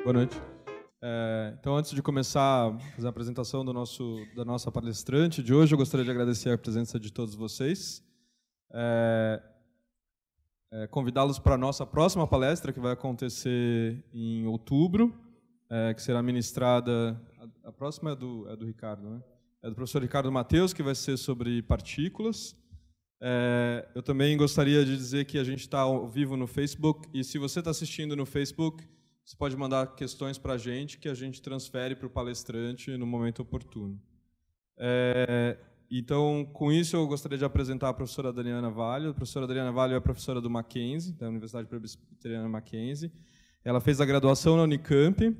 Boa noite. Então, antes de começar a fazer a apresentação da nossa palestrante de hoje, eu gostaria de agradecer a presença de todos vocês. Convidá-los para a nossa próxima palestra, que vai acontecer em outubro, que será ministrada... A próxima é do Ricardo, né? É do professor Ricardo Mateus, que vai ser sobre partículas. Eu também gostaria de dizer que a gente está ao vivo no Facebook, e se você está assistindo no Facebook, você pode mandar questões para a gente, que a gente transfere para o palestrante no momento oportuno. Então, com isso, eu gostaria de apresentar a professora Adriana Valho. A professora Adriana Valho é professora do Mackenzie, da Universidade Presbiteriana Mackenzie. Ela fez a graduação na Unicamp,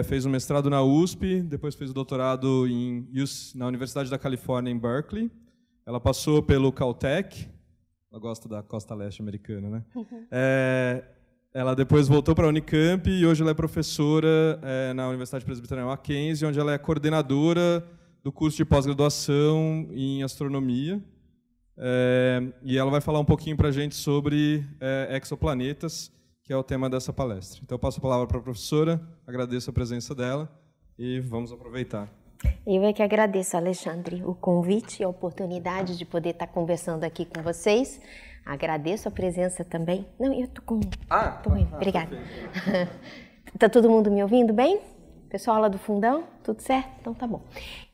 fez um mestrado na USP, depois fez o doutorado na Universidade da Califórnia, em Berkeley. Ela passou pelo Caltech, ela gosta da costa leste americana, né? Ela depois voltou para a Unicamp e hoje ela é professora na Universidade Presbiteriana Mackenzie, onde ela é coordenadora do curso de pós-graduação em astronomia. E ela vai falar um pouquinho para a gente sobre exoplanetas, que é o tema dessa palestra. Então, eu passo a palavra para a professora, agradeço a presença dela e vamos aproveitar. Eu é que agradeço, Alexandre, o convite e a oportunidade de poder estar conversando aqui com vocês. Agradeço a presença também. Não, eu tô com... Obrigada. Tá todo mundo me ouvindo bem? Pessoal lá do fundão? Tudo certo? Então tá bom.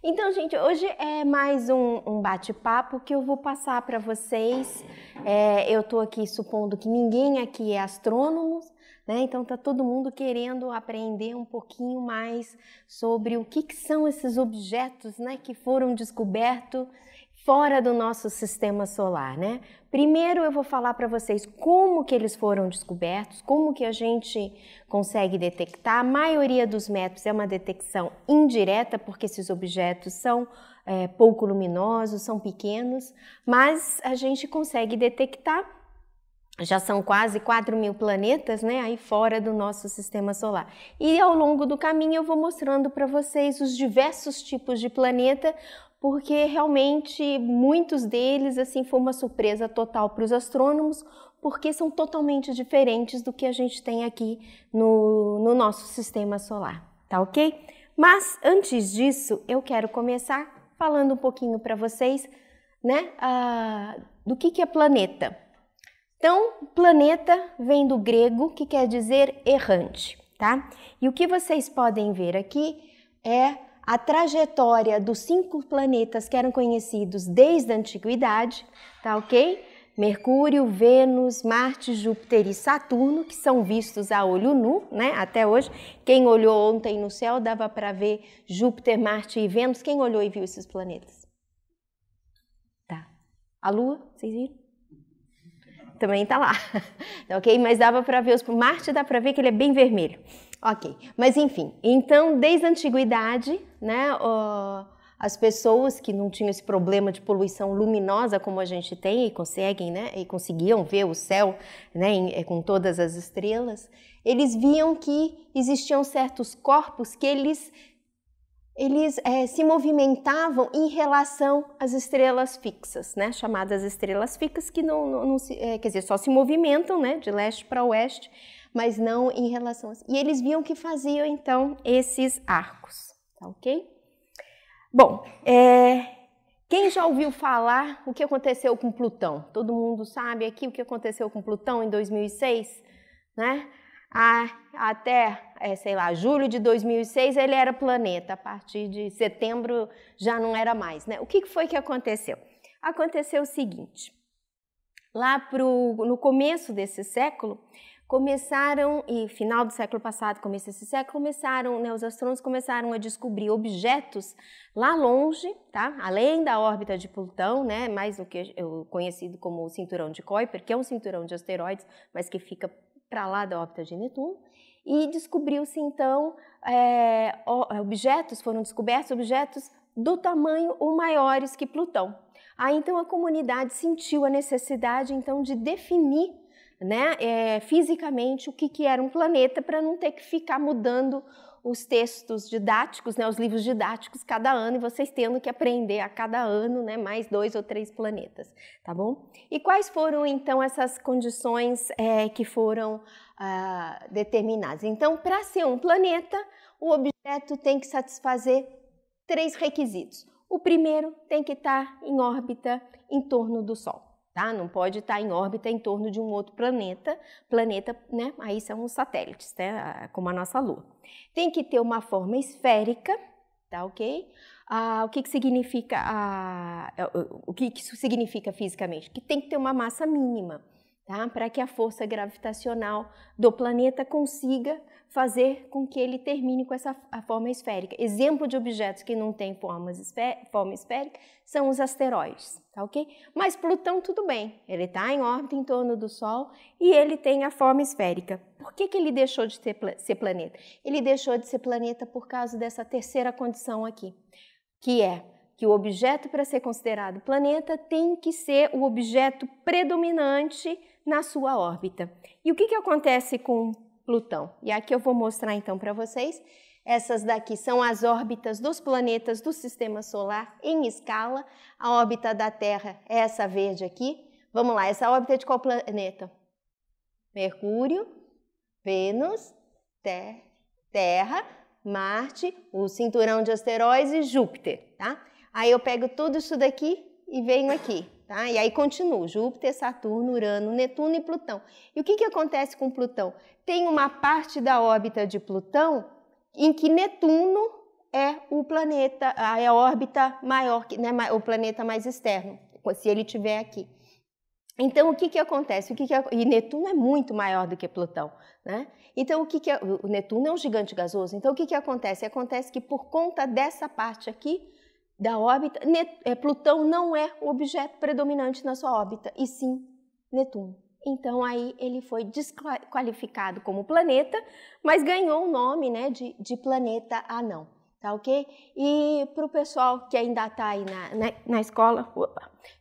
Então, gente, hoje é mais um bate-papo que eu vou passar para vocês. Eu tô aqui supondo que ninguém aqui é astrônomo, né? Então tá todo mundo querendo aprender um pouquinho mais sobre o que são esses objetos, né, que foram descobertos fora do nosso sistema solar, né? Primeiro eu vou falar para vocês como que eles foram descobertos, como que a gente consegue detectar. A maioria dos métodos é uma detecção indireta, porque esses objetos são pouco luminosos, são pequenos, mas a gente consegue detectar. Já são quase 4.000 planetas, né, aí fora do nosso sistema solar. E ao longo do caminho eu vou mostrando para vocês os diversos tipos de planeta, porque realmente muitos deles assim foi uma surpresa total para os astrônomos, porque são totalmente diferentes do que a gente tem aqui no nosso sistema solar, tá ok? Mas antes disso, eu quero começar falando um pouquinho para vocês, né, do que é planeta. Então, planeta vem do grego, que quer dizer errante, tá? E o que vocês podem ver aqui é a trajetória dos 5 planetas que eram conhecidos desde a antiguidade, tá ok? Mercúrio, Vênus, Marte, Júpiter e Saturno, que são vistos a olho nu, né? Até hoje. Quem olhou ontem no céu dava para ver Júpiter, Marte e Vênus. Quem olhou e viu esses planetas? Tá. A Lua, vocês viram? Também está lá, ok? Mas dava para ver, Marte dá para ver que ele é bem vermelho, ok? Mas enfim, então desde a antiguidade, né, as pessoas que não tinham esse problema de poluição luminosa como a gente tem e conseguem, né, e conseguiam ver o céu, né, com todas as estrelas, eles viam que existiam certos corpos que eles se movimentavam em relação às estrelas fixas, né? Chamadas estrelas fixas, que quer dizer, só se movimentam, né? De leste para oeste, mas não em relação... E eles viam que faziam, então, esses arcos, tá ok? Bom, quem já ouviu falar o que aconteceu com Plutão? Todo mundo sabe aqui o que aconteceu com Plutão em 2006, né? Até, sei lá, julho de 2006 ele era planeta, a partir de setembro já não era mais, né? O que foi que aconteceu? Aconteceu o seguinte, lá no começo desse século, e final do século passado, começo desse século, né, os astrônomos começaram a descobrir objetos lá longe, tá? Além da órbita de Plutão, né? Mais do que conhecido como o cinturão de Kuiper, que é um cinturão de asteroides, mas que fica para lá da órbita de Netuno, e descobriu-se então, foram descobertos objetos do tamanho ou maiores que Plutão. Aí então a comunidade sentiu a necessidade então de definir, né, fisicamente o que era um planeta, para não ter que ficar mudando os textos didáticos, né, os livros didáticos cada ano, e vocês tendo que aprender a cada ano, né, mais 2 ou 3 planetas, tá bom? E quais foram, então, essas condições que foram determinadas? Então, para ser um planeta, o objeto tem que satisfazer 3 requisitos. O primeiro tem que estar em órbita em torno do Sol. Tá? Não pode estar em órbita em torno de um outro planeta, né? Aí são os satélites, né? Como a nossa Lua. Tem que ter uma forma esférica, tá ok? O que significa, o que isso significa fisicamente? Que tem que ter uma massa mínima, tá? Para que a força gravitacional do planeta consiga fazer com que ele termine com a forma esférica. Exemplo de objetos que não têm forma esférica são os asteroides, tá ok? Mas Plutão tudo bem, ele está em órbita em torno do Sol e ele tem a forma esférica. Por que ele deixou de ser planeta? Ele deixou de ser planeta por causa dessa terceira condição aqui, que é que o objeto, para ser considerado planeta, tem que ser o objeto predominante na sua órbita. E o que acontece com Plutão? E aqui eu vou mostrar então para vocês. Essas daqui são as órbitas dos planetas do Sistema Solar em escala. A órbita da Terra é essa verde aqui. Vamos lá, essa órbita é de qual planeta? Mercúrio, Vênus, Terra, Marte, o cinturão de asteroides e Júpiter, tá? Aí eu pego tudo isso daqui e venho aqui, tá? E aí continuo, Júpiter, Saturno, Urano, Netuno e Plutão. E o que acontece com Plutão? Tem uma parte da órbita de Plutão em que Netuno é o planeta, é a órbita maior, né, o planeta mais externo, se ele estiver aqui. Então, o que acontece? E Netuno é muito maior do que Plutão, né? Então, o Netuno é um gigante gasoso. Então, o que acontece? Acontece que por conta dessa parte aqui da órbita, Plutão não é o objeto predominante na sua órbita, e sim Netuno. Então, aí ele foi desqualificado como planeta, mas ganhou o nome, né, de planeta anão, tá ok? E para o pessoal que ainda está aí na escola,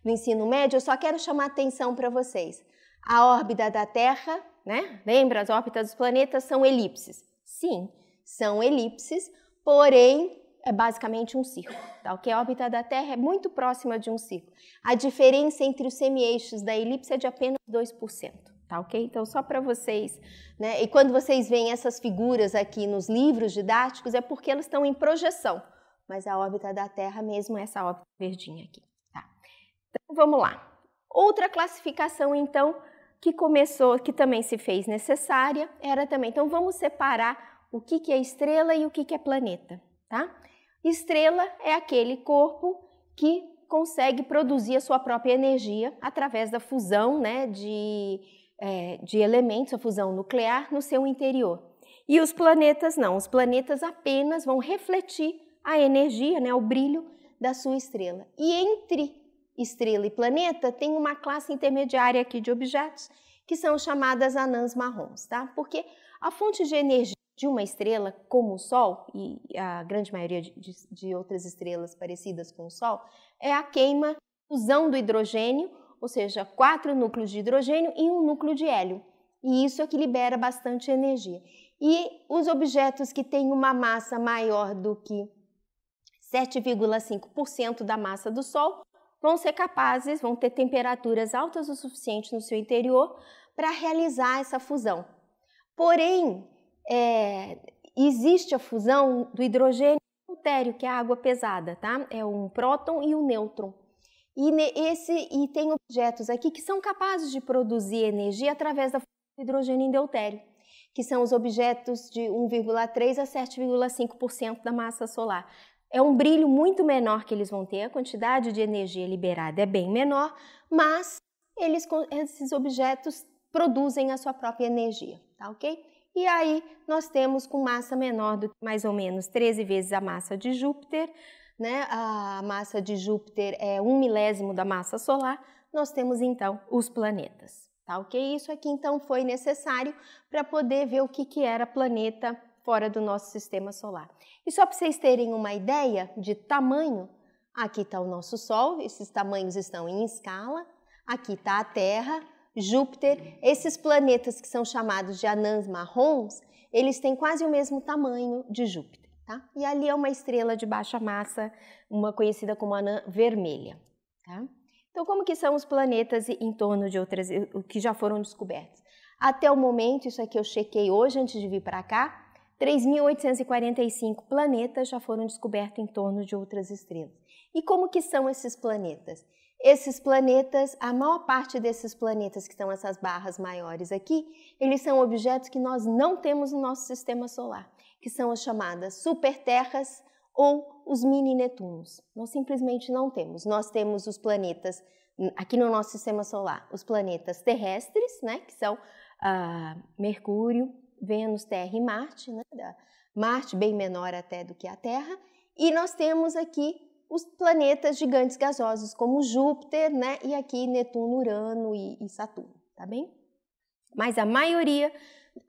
no ensino médio, eu só quero chamar a atenção para vocês. A órbita da Terra, né? Lembra, as órbitas dos planetas são elipses. Sim, são elipses, porém é basicamente um círculo, tá ok? A órbita da Terra é muito próxima de um círculo. A diferença entre os semi-eixos da elipse é de apenas 2%, tá ok? Então, só para vocês, né? E quando vocês veem essas figuras aqui nos livros didáticos, é porque elas estão em projeção, mas a órbita da Terra mesmo é essa órbita verdinha aqui, tá? Então, vamos lá. Outra classificação, então, que também se fez necessária, era também, então vamos separar o que é estrela e o que é planeta, tá? Estrela é aquele corpo que consegue produzir a sua própria energia através da fusão, né, de elementos, a fusão nuclear no seu interior. E os planetas não, os planetas apenas vão refletir a energia, né, o brilho da sua estrela. E entre estrela e planeta tem uma classe intermediária aqui de objetos que são chamadas anãs marrons, tá? Porque a fonte de energia de uma estrela como o Sol, e a grande maioria de outras estrelas parecidas com o Sol, é a fusão do hidrogênio, ou seja, 4 núcleos de hidrogênio e 1 núcleo de hélio. E isso é que libera bastante energia. E os objetos que têm uma massa maior do que 7,5% da massa do Sol vão ser capazes, vão ter temperaturas altas o suficiente no seu interior para realizar essa fusão. Porém, existe a fusão do hidrogênio e do deutério, que é a água pesada, tá? É um próton e um nêutron. E tem objetos aqui que são capazes de produzir energia através da fusão do hidrogênio e deutério, que são os objetos de 1,3 a 7,5% da massa solar. É um brilho muito menor que eles vão ter, a quantidade de energia liberada é bem menor, mas esses objetos produzem a sua própria energia, tá ok? E aí nós temos com massa menor do que mais ou menos 13 vezes a massa de Júpiter, né? A massa de Júpiter é 1/1000 da massa solar, nós temos então os planetas, tá ok? Isso aqui então foi necessário para poder ver o que era planeta fora do nosso sistema solar. E só para vocês terem uma ideia de tamanho, aqui está o nosso Sol, esses tamanhos estão em escala, aqui está a Terra, Júpiter, esses planetas que são chamados de anãs marrons, eles têm quase o mesmo tamanho de Júpiter, tá? E ali é uma estrela de baixa massa, uma conhecida como anã vermelha, tá? Então, como que são os planetas em torno de outras, que já foram descobertos? Até o momento, isso aqui eu chequei hoje antes de vir para cá, 3.845 planetas já foram descobertos em torno de outras estrelas. E como que são esses planetas? Esses planetas, a maior parte desses planetas que são essas barras maiores aqui, eles são objetos que nós não temos no nosso sistema solar, que são as chamadas superterras ou os mini-Netunos. Nós simplesmente não temos. Nós temos os planetas, aqui no nosso sistema solar, os planetas terrestres, né, que são Mercúrio, Vênus, Terra e Marte, né? Marte bem menor até do que a Terra, e nós temos aqui os planetas gigantes gasosos como Júpiter, né? E aqui Netuno, Urano e Saturno, tá bem? Mas a maioria,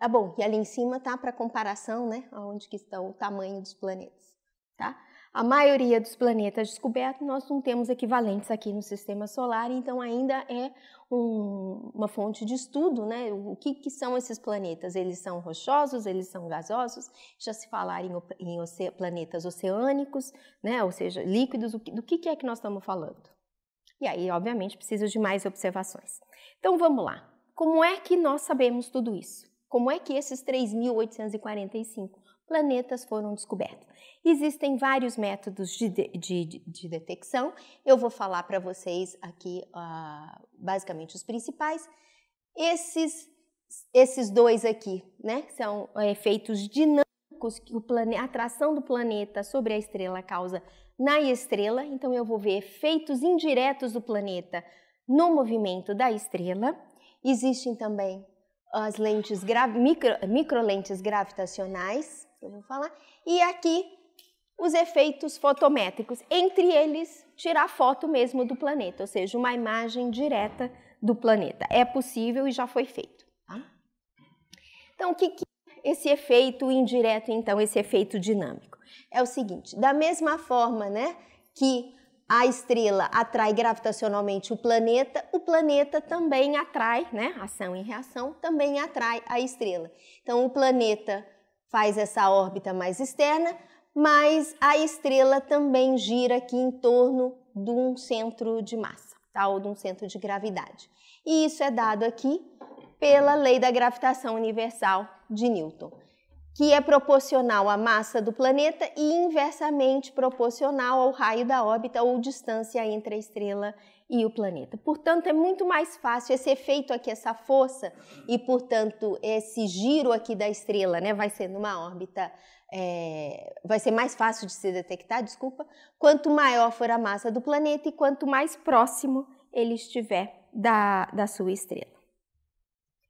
bom, e ali em cima tá para comparação, né? Onde que está o tamanho dos planetas, tá? A maioria dos planetas descobertos nós não temos equivalentes aqui no sistema solar, então ainda é uma fonte de estudo, né? O que são esses planetas? Eles são rochosos, eles são gasosos? Já se falaram em planetas oceânicos, né? Ou seja, líquidos, do que é que nós estamos falando? E aí, obviamente, precisa de mais observações. Então, vamos lá. Como é que nós sabemos tudo isso? Como é que esses 3.845 planetas foram descobertos? Existem vários métodos de detecção. Eu vou falar para vocês aqui, basicamente, os principais. Esses dois aqui, né, são efeitos dinâmicos que a atração do planeta sobre a estrela causa na estrela. Então, eu vou ver efeitos indiretos do planeta no movimento da estrela. Existem também as lentes microlentes gravitacionais, eu vou falar, e aqui os efeitos fotométricos, entre eles tirar foto mesmo do planeta, ou seja, uma imagem direta do planeta. É possível e já foi feito. Tá? Então, o que é esse efeito indireto, então, esse efeito dinâmico? É o seguinte, da mesma forma, né, que a estrela atrai gravitacionalmente o planeta também atrai, né, ação e reação, também atrai a estrela. Então, o planeta faz essa órbita mais externa, mas a estrela também gira aqui em torno de um centro de massa, tá? Ou de um centro de gravidade. E isso é dado aqui pela lei da gravitação universal de Newton, que é proporcional à massa do planeta e inversamente proporcional ao raio da órbita ou distância entre a estrela e o planeta. Portanto, é muito mais fácil esse efeito aqui, essa força, e, portanto, esse giro aqui da estrela, né, vai ser numa órbita, vai ser mais fácil de se detectar, quanto maior for a massa do planeta e quanto mais próximo ele estiver da sua estrela.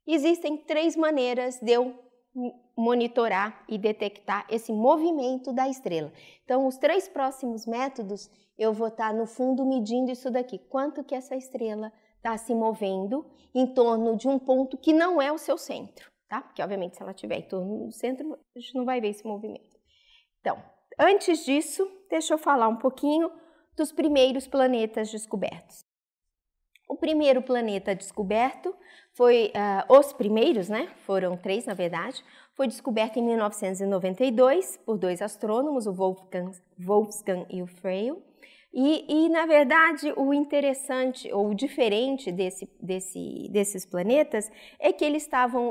Existem 3 maneiras de eu monitorar e detectar esse movimento da estrela. Então, os 3 próximos métodos, eu vou estar no fundo medindo isso daqui, quanto que essa estrela está se movendo em torno de um ponto que não é o seu centro, tá? Porque, obviamente, se ela estiver em torno do centro, a gente não vai ver esse movimento. Então, antes disso, deixa eu falar um pouquinho dos primeiros planetas descobertos. O primeiro planeta descoberto foi, os primeiros, né, foram 3 na verdade, foi descoberto em 1992 por 2 astrônomos, o Wolfgang e o Freil. E na verdade, o interessante ou diferente desses planetas é que eles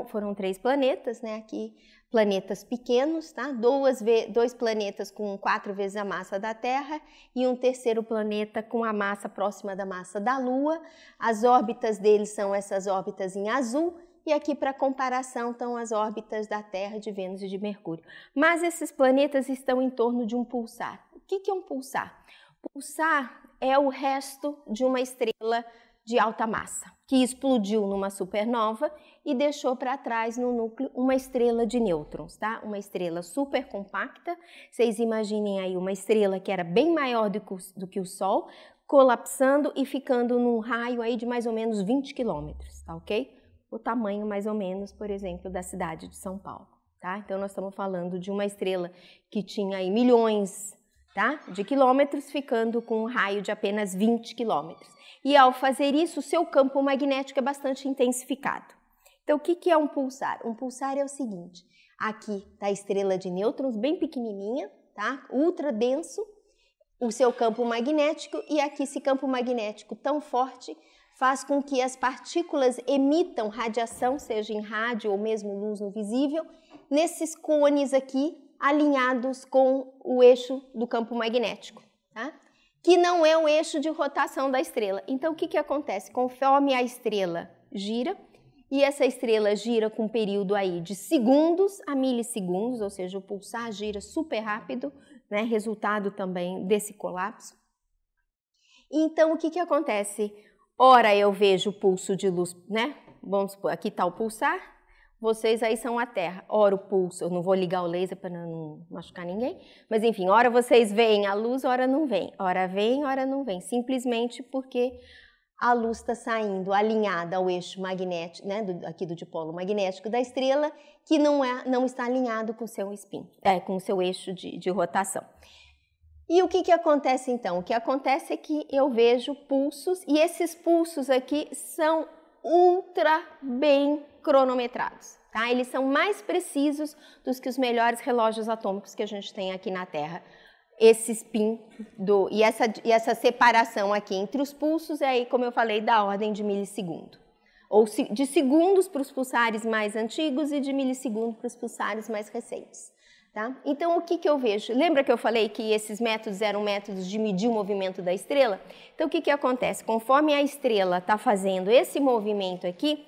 foram 3 planetas, né, aqui planetas pequenos, tá? 2 planetas com 4 vezes a massa da Terra e um terceiro planeta com a massa próxima da massa da Lua. As órbitas deles são essas órbitas em azul e aqui para comparação estão as órbitas da Terra, de Vênus e de Mercúrio. Mas esses planetas estão em torno de um pulsar. O que é um pulsar? Pulsar é o resto de uma estrela de alta massa, que explodiu numa supernova e deixou para trás no núcleo uma estrela de nêutrons, tá? Uma estrela super compacta. Vocês imaginem aí uma estrela que era bem maior do que o Sol, colapsando e ficando num raio aí de mais ou menos 20 quilômetros, tá ok? O tamanho mais ou menos, por exemplo, da cidade de São Paulo, tá? Então nós estamos falando de uma estrela que tinha aí milhões, tá, de quilômetros, ficando com um raio de apenas 20 quilômetros. E ao fazer isso, o seu campo magnético é bastante intensificado. Então, o que é um pulsar? Um pulsar é o seguinte, aqui está a estrela de nêutrons, bem pequenininha, tá? Ultra denso, o seu campo magnético, e aqui esse campo magnético tão forte faz com que as partículas emitam radiação, seja em rádio ou mesmo luz no visível, nesses cones aqui, alinhados com o eixo do campo magnético, tá? Que não é o eixo de rotação da estrela. Então, o que acontece? Conforme a estrela gira, e essa estrela gira com um período aí de segundos a milissegundos, ou seja, o pulsar gira super rápido, né? Resultado também desse colapso. Então, o que acontece? Ora eu vejo o pulso de luz, né? Vamos supor, aqui está o pulsar, vocês aí são a Terra. Ora o pulso, eu não vou ligar o laser para não machucar ninguém, mas enfim, ora vocês veem a luz, ora não vem. Ora vem, ora não vem, simplesmente porque a luz está saindo alinhada ao eixo magnético, né, aqui do dipolo magnético da estrela, que não está alinhado com o seu spin, com o seu eixo de rotação. E o que acontece então? O que acontece é que eu vejo pulsos, e esses pulsos aqui são ultra bem cronometrados, tá? Eles são mais precisos do que os melhores relógios atômicos que a gente tem aqui na Terra. Esse spin e essa separação aqui entre os pulsos é aí, como eu falei, da ordem de milissegundo. Ou de segundos para os pulsares mais antigos e de milissegundo para os pulsares mais recentes. Tá? Então, o que eu vejo? Lembra que eu falei que esses métodos eram métodos de medir o movimento da estrela? Então, o que acontece? Conforme a estrela está fazendo esse movimento aqui,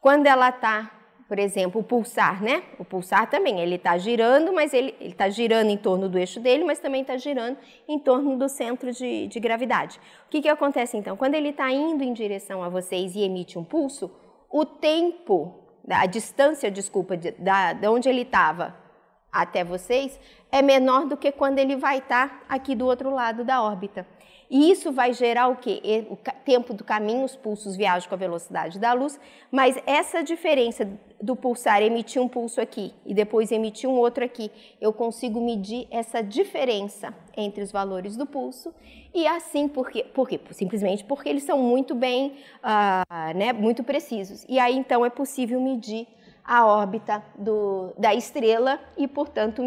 quando ela está, por exemplo, o pulsar, né? O pulsar também, ele está girando, mas ele está girando em torno do eixo dele, mas também está girando em torno do centro de gravidade. O que acontece, então? Quando ele está indo em direção a vocês e emite um pulso, o tempo, a distância, desculpa, de onde ele estava até vocês, é menor do que quando ele vai estar aqui do outro lado da órbita. E isso vai gerar o quê? O tempo do caminho, os pulsos viajam com a velocidade da luz, mas essa diferença do pulsar emitir um pulso aqui e depois emitir um outro aqui, eu consigo medir essa diferença entre os valores do pulso, e assim, por quê? Simplesmente porque eles são muito bem, né, muito precisos. E aí, então, é possível medir a órbita da estrela e, portanto,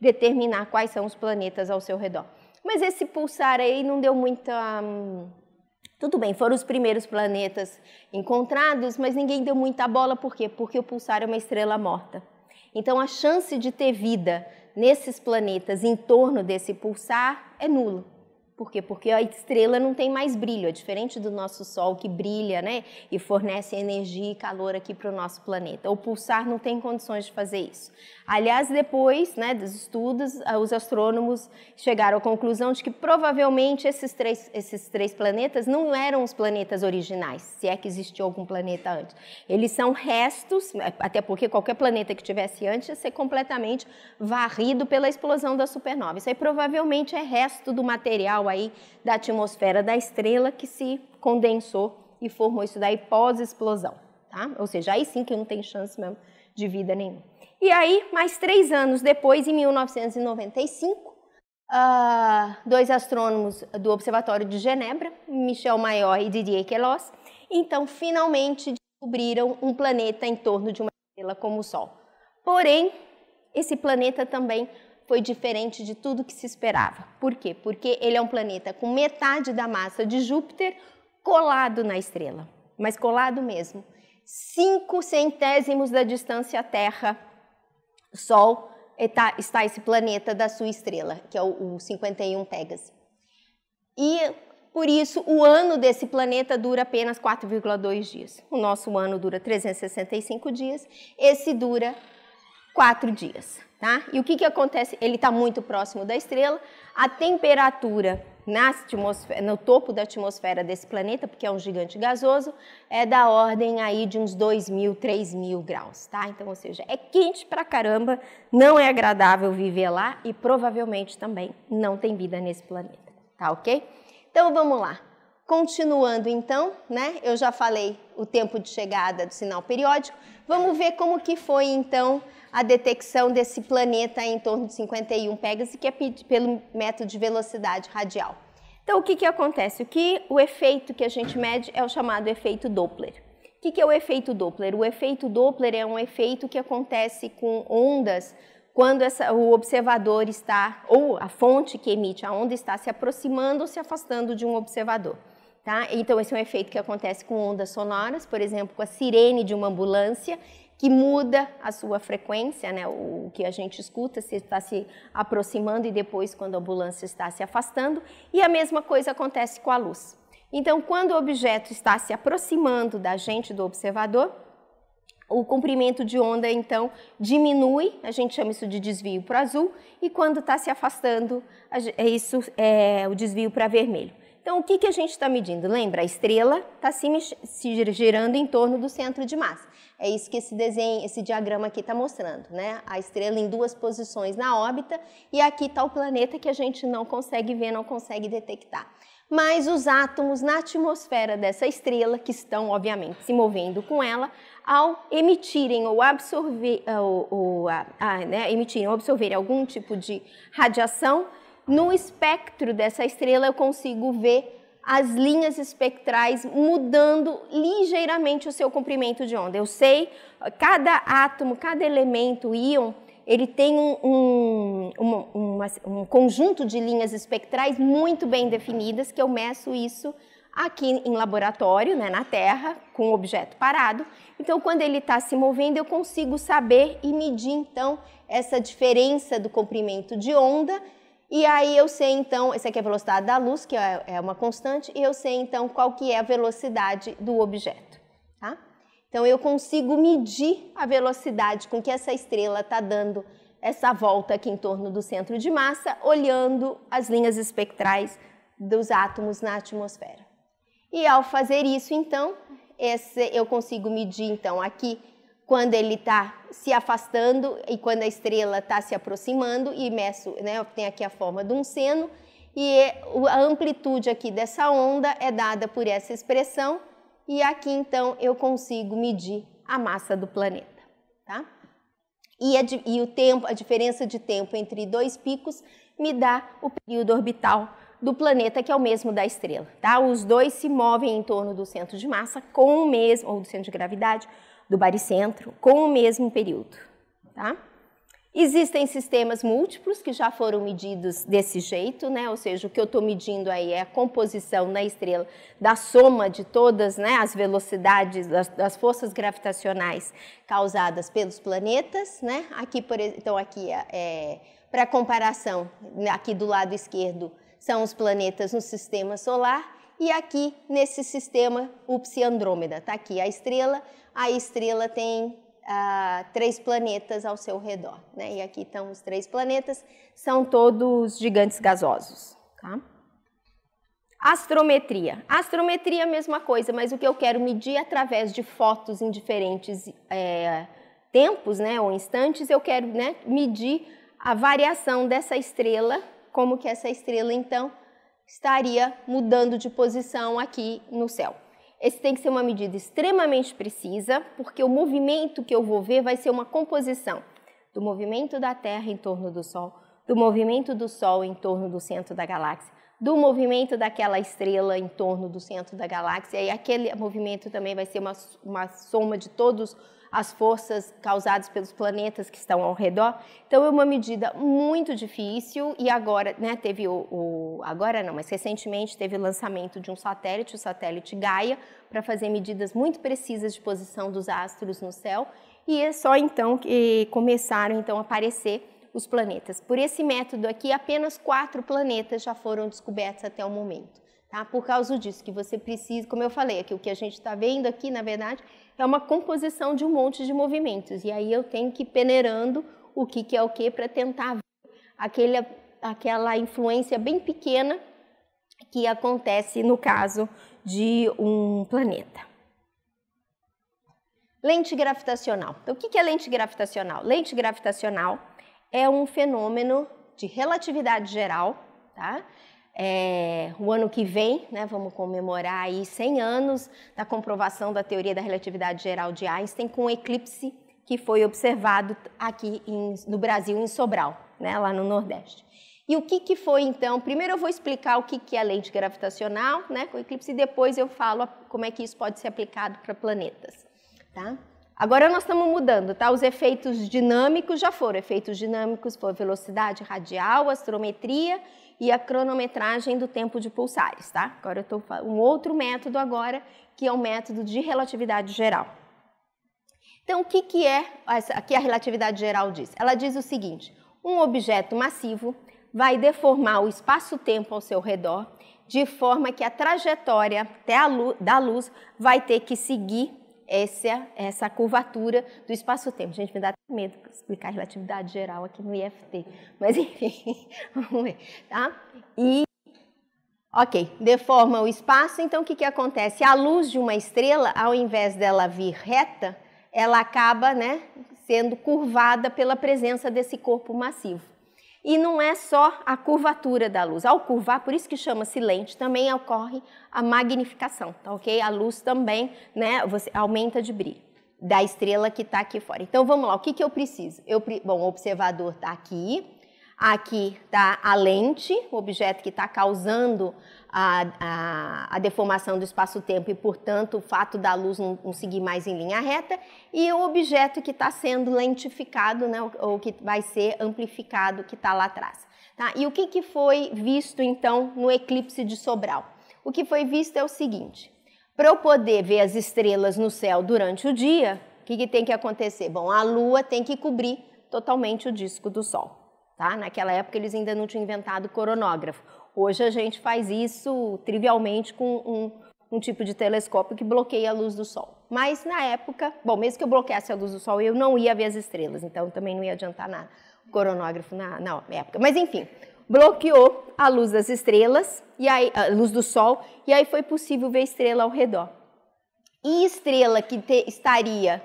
determinar quais são os planetas ao seu redor. Mas esse pulsar aí não deu muita... Tudo bem, foram os primeiros planetas encontrados, mas ninguém deu muita bola. Por quê? Porque o pulsar é uma estrela morta. Então, a chance de ter vida nesses planetas em torno desse pulsar é nula. Por quê? Porque a estrela não tem mais brilho, é diferente do nosso Sol que brilha, né, e fornece energia e calor aqui para o nosso planeta. O pulsar não tem condições de fazer isso. Aliás, depois, né, dos estudos, os astrônomos chegaram à conclusão de que provavelmente esses três planetas não eram os planetas originais, se é que existiu algum planeta antes. Eles são restos, até porque qualquer planeta que tivesse antes ia ser completamente varrido pela explosão da supernova. Isso aí provavelmente é resto do material aí da atmosfera da estrela que se condensou e formou isso daí pós-explosão, tá? Ou seja, aí sim que não tem chance mesmo de vida nenhuma. E aí, mais 3 anos depois, em 1995, dois astrônomos do Observatório de Genebra, Michel Mayor e Didier Queloz, então finalmente descobriram um planeta em torno de uma estrela como o Sol. Porém, esse planeta também foi diferente de tudo que se esperava. Por quê? Porque ele é um planeta com metade da massa de Júpiter colado na estrela, mas colado mesmo. 5/100 da distância Terra-Sol está esse planeta da sua estrela, que é o 51 Pégase. E, por isso, o ano desse planeta dura apenas 4,2 dias. O nosso ano dura 365 dias, esse dura 4 dias. Tá? E o que acontece? Ele está muito próximo da estrela, a temperatura no topo da atmosfera desse planeta, porque é um gigante gasoso, é da ordem aí de uns 2.000, 3.000 graus, tá? Então, ou seja, é quente pra caramba, não é agradável viver lá e provavelmente também não tem vida nesse planeta, tá ok? Então, vamos lá. Continuando então, né? Eu já falei o tempo de chegada do sinal periódico. Vamos ver como que foi então a detecção desse planeta em torno de 51 Pégase, que é pelo método de velocidade radial. Então, o que acontece? O efeito que a gente mede é o chamado efeito Doppler. O que é o efeito Doppler? O efeito Doppler é um efeito que acontece com ondas quando o observador está, ou a fonte que emite a onda está se aproximando ou se afastando de um observador. Tá? Então, esse é um efeito que acontece com ondas sonoras, por exemplo, com a sirene de uma ambulância, que muda a sua frequência, né? O que a gente escuta, se está se aproximando e depois quando a ambulância está se afastando. E a mesma coisa acontece com a luz. Então, quando o objeto está se aproximando da gente, do observador, o comprimento de onda, então, diminui, a gente chama isso de desvio para azul, e quando está se afastando, isso é o desvio para vermelho. Então, o que a gente está medindo? Lembra, a estrela está se girando em torno do centro de massa. É isso que esse diagrama aqui está mostrando, né? A estrela em duas posições na órbita, e aqui está o planeta que a gente não consegue ver, não consegue detectar. Mas os átomos na atmosfera dessa estrela, que estão, obviamente, se movendo com ela, ao emitirem ou absorverem algum tipo de radiação, no espectro dessa estrela eu consigo ver as linhas espectrais mudando ligeiramente o seu comprimento de onda. Eu sei, cada átomo, cada elemento, íon, ele tem um conjunto de linhas espectrais muito bem definidas, que eu meço isso aqui em laboratório, né, na Terra, com o objeto parado. Então, quando ele está se movendo, eu consigo saber e medir, então, essa diferença do comprimento de onda. E aí eu sei, então, essa aqui é a velocidade da luz, que é uma constante, e eu sei, então, qual que é a velocidade do objeto, tá? Então, eu consigo medir a velocidade com que essa estrela está dando essa volta aqui em torno do centro de massa, olhando as linhas espectrais dos átomos na atmosfera. E ao fazer isso, então, eu consigo medir, então, aqui, quando ele está se afastando e quando a estrela está se aproximando, e meço, né, eu tenho aqui a forma de um seno, e a amplitude aqui dessa onda é dada por essa expressão, e aqui, então, eu consigo medir a massa do planeta, tá? E o tempo, a diferença de tempo entre dois picos me dá o período orbital do planeta, que é o mesmo da estrela, tá? Os dois se movem em torno do centro de massa com o mesmo, ou do centro de gravidade, do baricentro, com o mesmo período, tá? Existem sistemas múltiplos que já foram medidos desse jeito, né? Ou seja, o que eu estou medindo aí é a composição na estrela da soma de todas, né, as velocidades das forças gravitacionais causadas pelos planetas, né? Aqui, então, aqui para comparação, aqui do lado esquerdo são os planetas no sistema solar, e aqui nesse sistema o Psi Andrômeda, está aqui a estrela tem 3 planetas ao seu redor, né? E aqui estão os 3 planetas, são todos gigantes gasosos, tá? Astrometria. Astrometria é a mesma coisa, mas o que eu quero medir através de fotos em diferentes tempos, né, ou instantes, eu quero, né, medir a variação dessa estrela, como que essa estrela, então, estaria mudando de posição aqui no céu. Esse tem que ser uma medida extremamente precisa, porque o movimento que eu vou ver vai ser uma composição do movimento da Terra em torno do Sol, do movimento do Sol em torno do centro da galáxia, do movimento daquela estrela em torno do centro da galáxia, e aquele movimento também vai ser uma soma de todas as forças causadas pelos planetas que estão ao redor. Então, é uma medida muito difícil, e agora, né, teve agora não, mas recentemente teve o lançamento de um satélite, o satélite Gaia, para fazer medidas muito precisas de posição dos astros no céu, e é só então que começaram então a aparecer os planetas. Por esse método aqui, apenas 4 planetas já foram descobertos até o momento. Tá? Por causa disso, que você precisa, como eu falei aqui, o que a gente está vendo aqui, na verdade, é uma composição de um monte de movimentos. E aí eu tenho que ir peneirando o que é o que para tentar ver aquela influência bem pequena que acontece no caso de um planeta. Lente gravitacional. Então, o que é lente gravitacional? Lente gravitacional é um fenômeno de relatividade geral, tá? O ano que vem, né, vamos comemorar aí 100 anos da comprovação da teoria da relatividade geral de Einstein, com um eclipse que foi observado aqui no Brasil, em Sobral, né, lá no Nordeste. E o que foi, então? Primeiro eu vou explicar o que é a lente gravitacional, né, com eclipse, e depois eu falo como é que isso pode ser aplicado para planetas. Tá? Agora nós estamos mudando, tá? Os efeitos dinâmicos já foram. Efeitos dinâmicos foram velocidade radial, astrometria e a cronometragem do tempo de pulsares. Tá? Agora eu estou falando um outro método agora, que é o método de relatividade geral. Então, o que é aqui a relatividade geral diz? Ela diz o seguinte: um objeto massivo vai deformar o espaço-tempo ao seu redor, de forma que a trajetória até da luz vai ter que seguir essa curvatura do espaço-tempo. Gente, me dá medo de explicar relatividade geral aqui no IFT, mas enfim, vamos ver, tá? Ok, deforma o espaço, então o que acontece? A luz de uma estrela, ao invés dela vir reta, ela acaba, né, sendo curvada pela presença desse corpo massivo. E não é só a curvatura da luz. Ao curvar, por isso que chama-se lente, também ocorre a magnificação, tá ok? A luz também, né, você aumenta de brilho da estrela que está aqui fora. Então, vamos lá, o que eu preciso? Bom, o observador está aqui está a lente, o objeto que está causando a deformação do espaço-tempo e, portanto, o fato da luz não seguir mais em linha reta, e o objeto que está sendo lentificado, né, ou que vai ser amplificado, que está lá atrás. Tá? E o que foi visto, então, no eclipse de Sobral? O que foi visto é o seguinte: para eu poder ver as estrelas no céu durante o dia, o que tem que acontecer? Bom, a Lua tem que cobrir totalmente o disco do Sol. Tá? Naquela época eles ainda não tinham inventado o coronógrafo. Hoje a gente faz isso trivialmente com um tipo de telescópio que bloqueia a luz do Sol. Mas na época, bom, mesmo que eu bloqueasse a luz do Sol, eu não ia ver as estrelas, então também não ia adiantar nada o coronógrafo na época. Mas enfim, bloqueou a luz das estrelas, e aí, a luz do Sol, e aí foi possível ver estrela ao redor. E estrela que estaria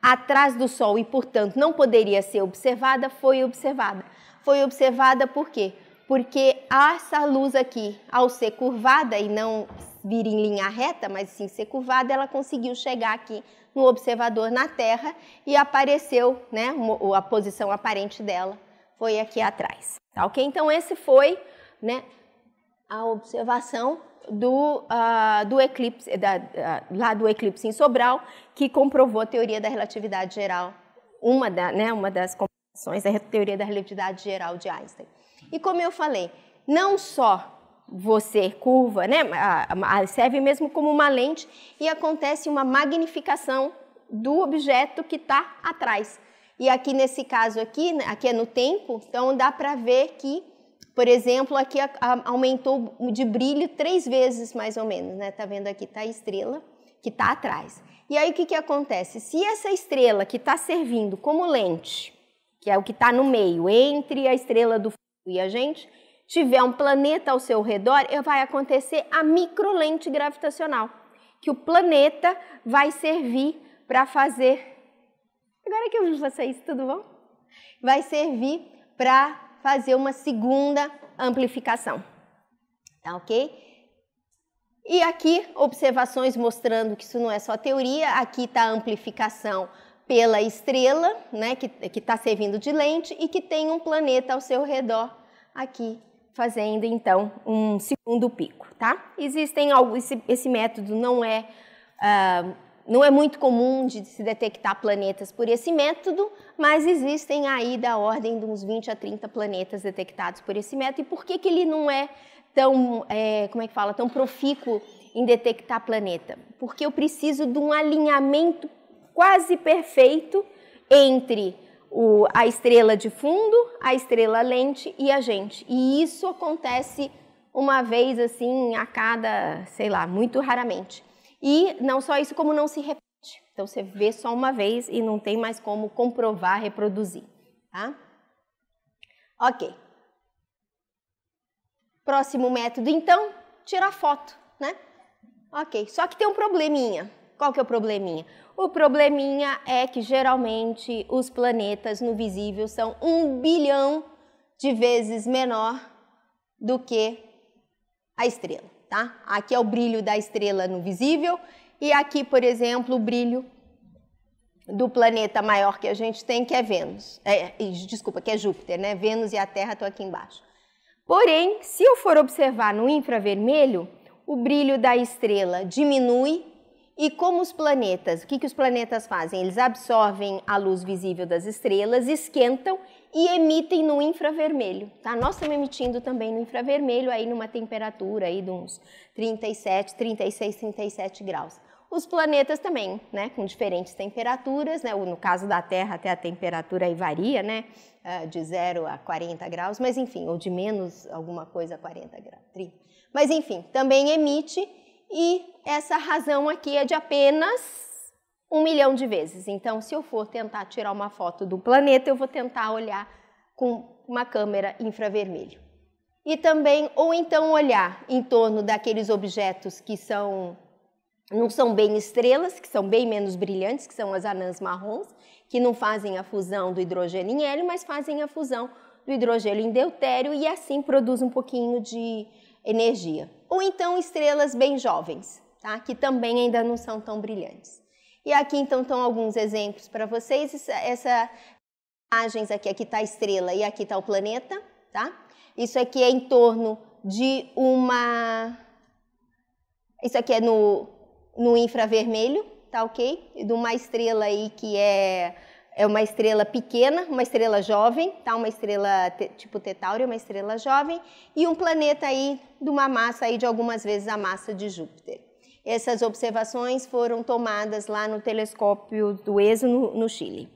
atrás do Sol e, portanto, não poderia ser observada, foi observada. Foi observada por quê? Porque essa luz aqui, ao ser curvada e não vir em linha reta, mas sim ser curvada, ela conseguiu chegar aqui no observador na Terra e apareceu, né, a posição aparente dela foi aqui atrás. Tá, ok? Então, esse foi, né, a observação do eclipse, lá do eclipse em Sobral, que comprovou a teoria da relatividade geral, uma das comprovações da teoria da relatividade geral de Einstein. E como eu falei, não só você curva, né, serve mesmo como uma lente e acontece uma magnificação do objeto que está atrás. E aqui nesse caso aqui é no tempo, então dá para ver que, por exemplo, aqui aumentou de brilho 3 vezes mais ou menos, né? Tá vendo aqui, tá a estrela que está atrás. E aí o que acontece? Se essa estrela que está servindo como lente, que é o que está no meio, entre a estrela do fundo e a gente, tiver um planeta ao seu redor, vai acontecer a microlente gravitacional, que o planeta vai servir para fazer... Agora que eu vi vocês, tudo bom? Vai servir para fazer uma segunda amplificação, tá ok? E aqui, observações mostrando que isso não é só teoria, aqui está a amplificação pela estrela, né, que está servindo de lente e que tem um planeta ao seu redor aqui, fazendo então um segundo pico, tá? Existem esse método não é muito comum de se detectar planetas por esse método, mas existem aí da ordem de uns 20 a 30 planetas detectados por esse método. E por que ele não é tão, tão profícuo em detectar planeta? Porque eu preciso de um alinhamento quase perfeito entre a estrela de fundo, a estrela lente e a gente. E isso acontece uma vez assim a cada, sei lá, muito raramente. E não só isso, como não se repete. Então, você vê só uma vez e não tem mais como comprovar, reproduzir. Tá? Ok. Próximo método, então, tirar foto, né? Ok, só que tem um probleminha. Qual que é o probleminha? O probleminha é que, geralmente, os planetas no visível são 1 bilhão de vezes menor do que a estrela. Tá? Aqui é o brilho da estrela no visível e aqui, por exemplo, o brilho do planeta maior que a gente tem, que é Vênus. Que é Júpiter, né? Vênus e a Terra estão aqui embaixo. Porém, se eu for observar no infravermelho, o brilho da estrela diminui e como os planetas, o que os planetas fazem? Eles absorvem a luz visível das estrelas, esquentam e emitem no infravermelho, tá? Nós estamos emitindo também no infravermelho aí numa temperatura aí de uns 37, 36, 37 graus. Os planetas também, né, com diferentes temperaturas, né, no caso da Terra até a temperatura aí varia, né, de 0 a 40 graus, mas enfim, ou de menos alguma coisa a 40 graus, 30. Mas enfim, também emite e essa razão aqui é de apenas 1 milhão de vezes. Então, se eu for tentar tirar uma foto do planeta, eu vou tentar olhar com uma câmera infravermelho. E também, ou então olhar em torno daqueles objetos que não são bem estrelas, que são bem menos brilhantes, que são as anãs marrons, que não fazem a fusão do hidrogênio em hélio, mas fazem a fusão do hidrogênio em deutério e assim produz um pouquinho de energia. Ou então estrelas bem jovens, tá? Que também ainda não são tão brilhantes. E aqui então estão alguns exemplos para vocês. Essas imagens aqui está a estrela e aqui está o planeta, tá? Isso aqui é em torno de uma... Isso aqui é no infravermelho, tá ok? De uma estrela aí que é uma estrela pequena, uma estrela jovem, tá? Uma estrela tipo Tetáurio, uma estrela jovem, e um planeta aí de uma massa aí de algumas vezes a massa de Júpiter. Essas observações foram tomadas lá no telescópio do ESO no Chile.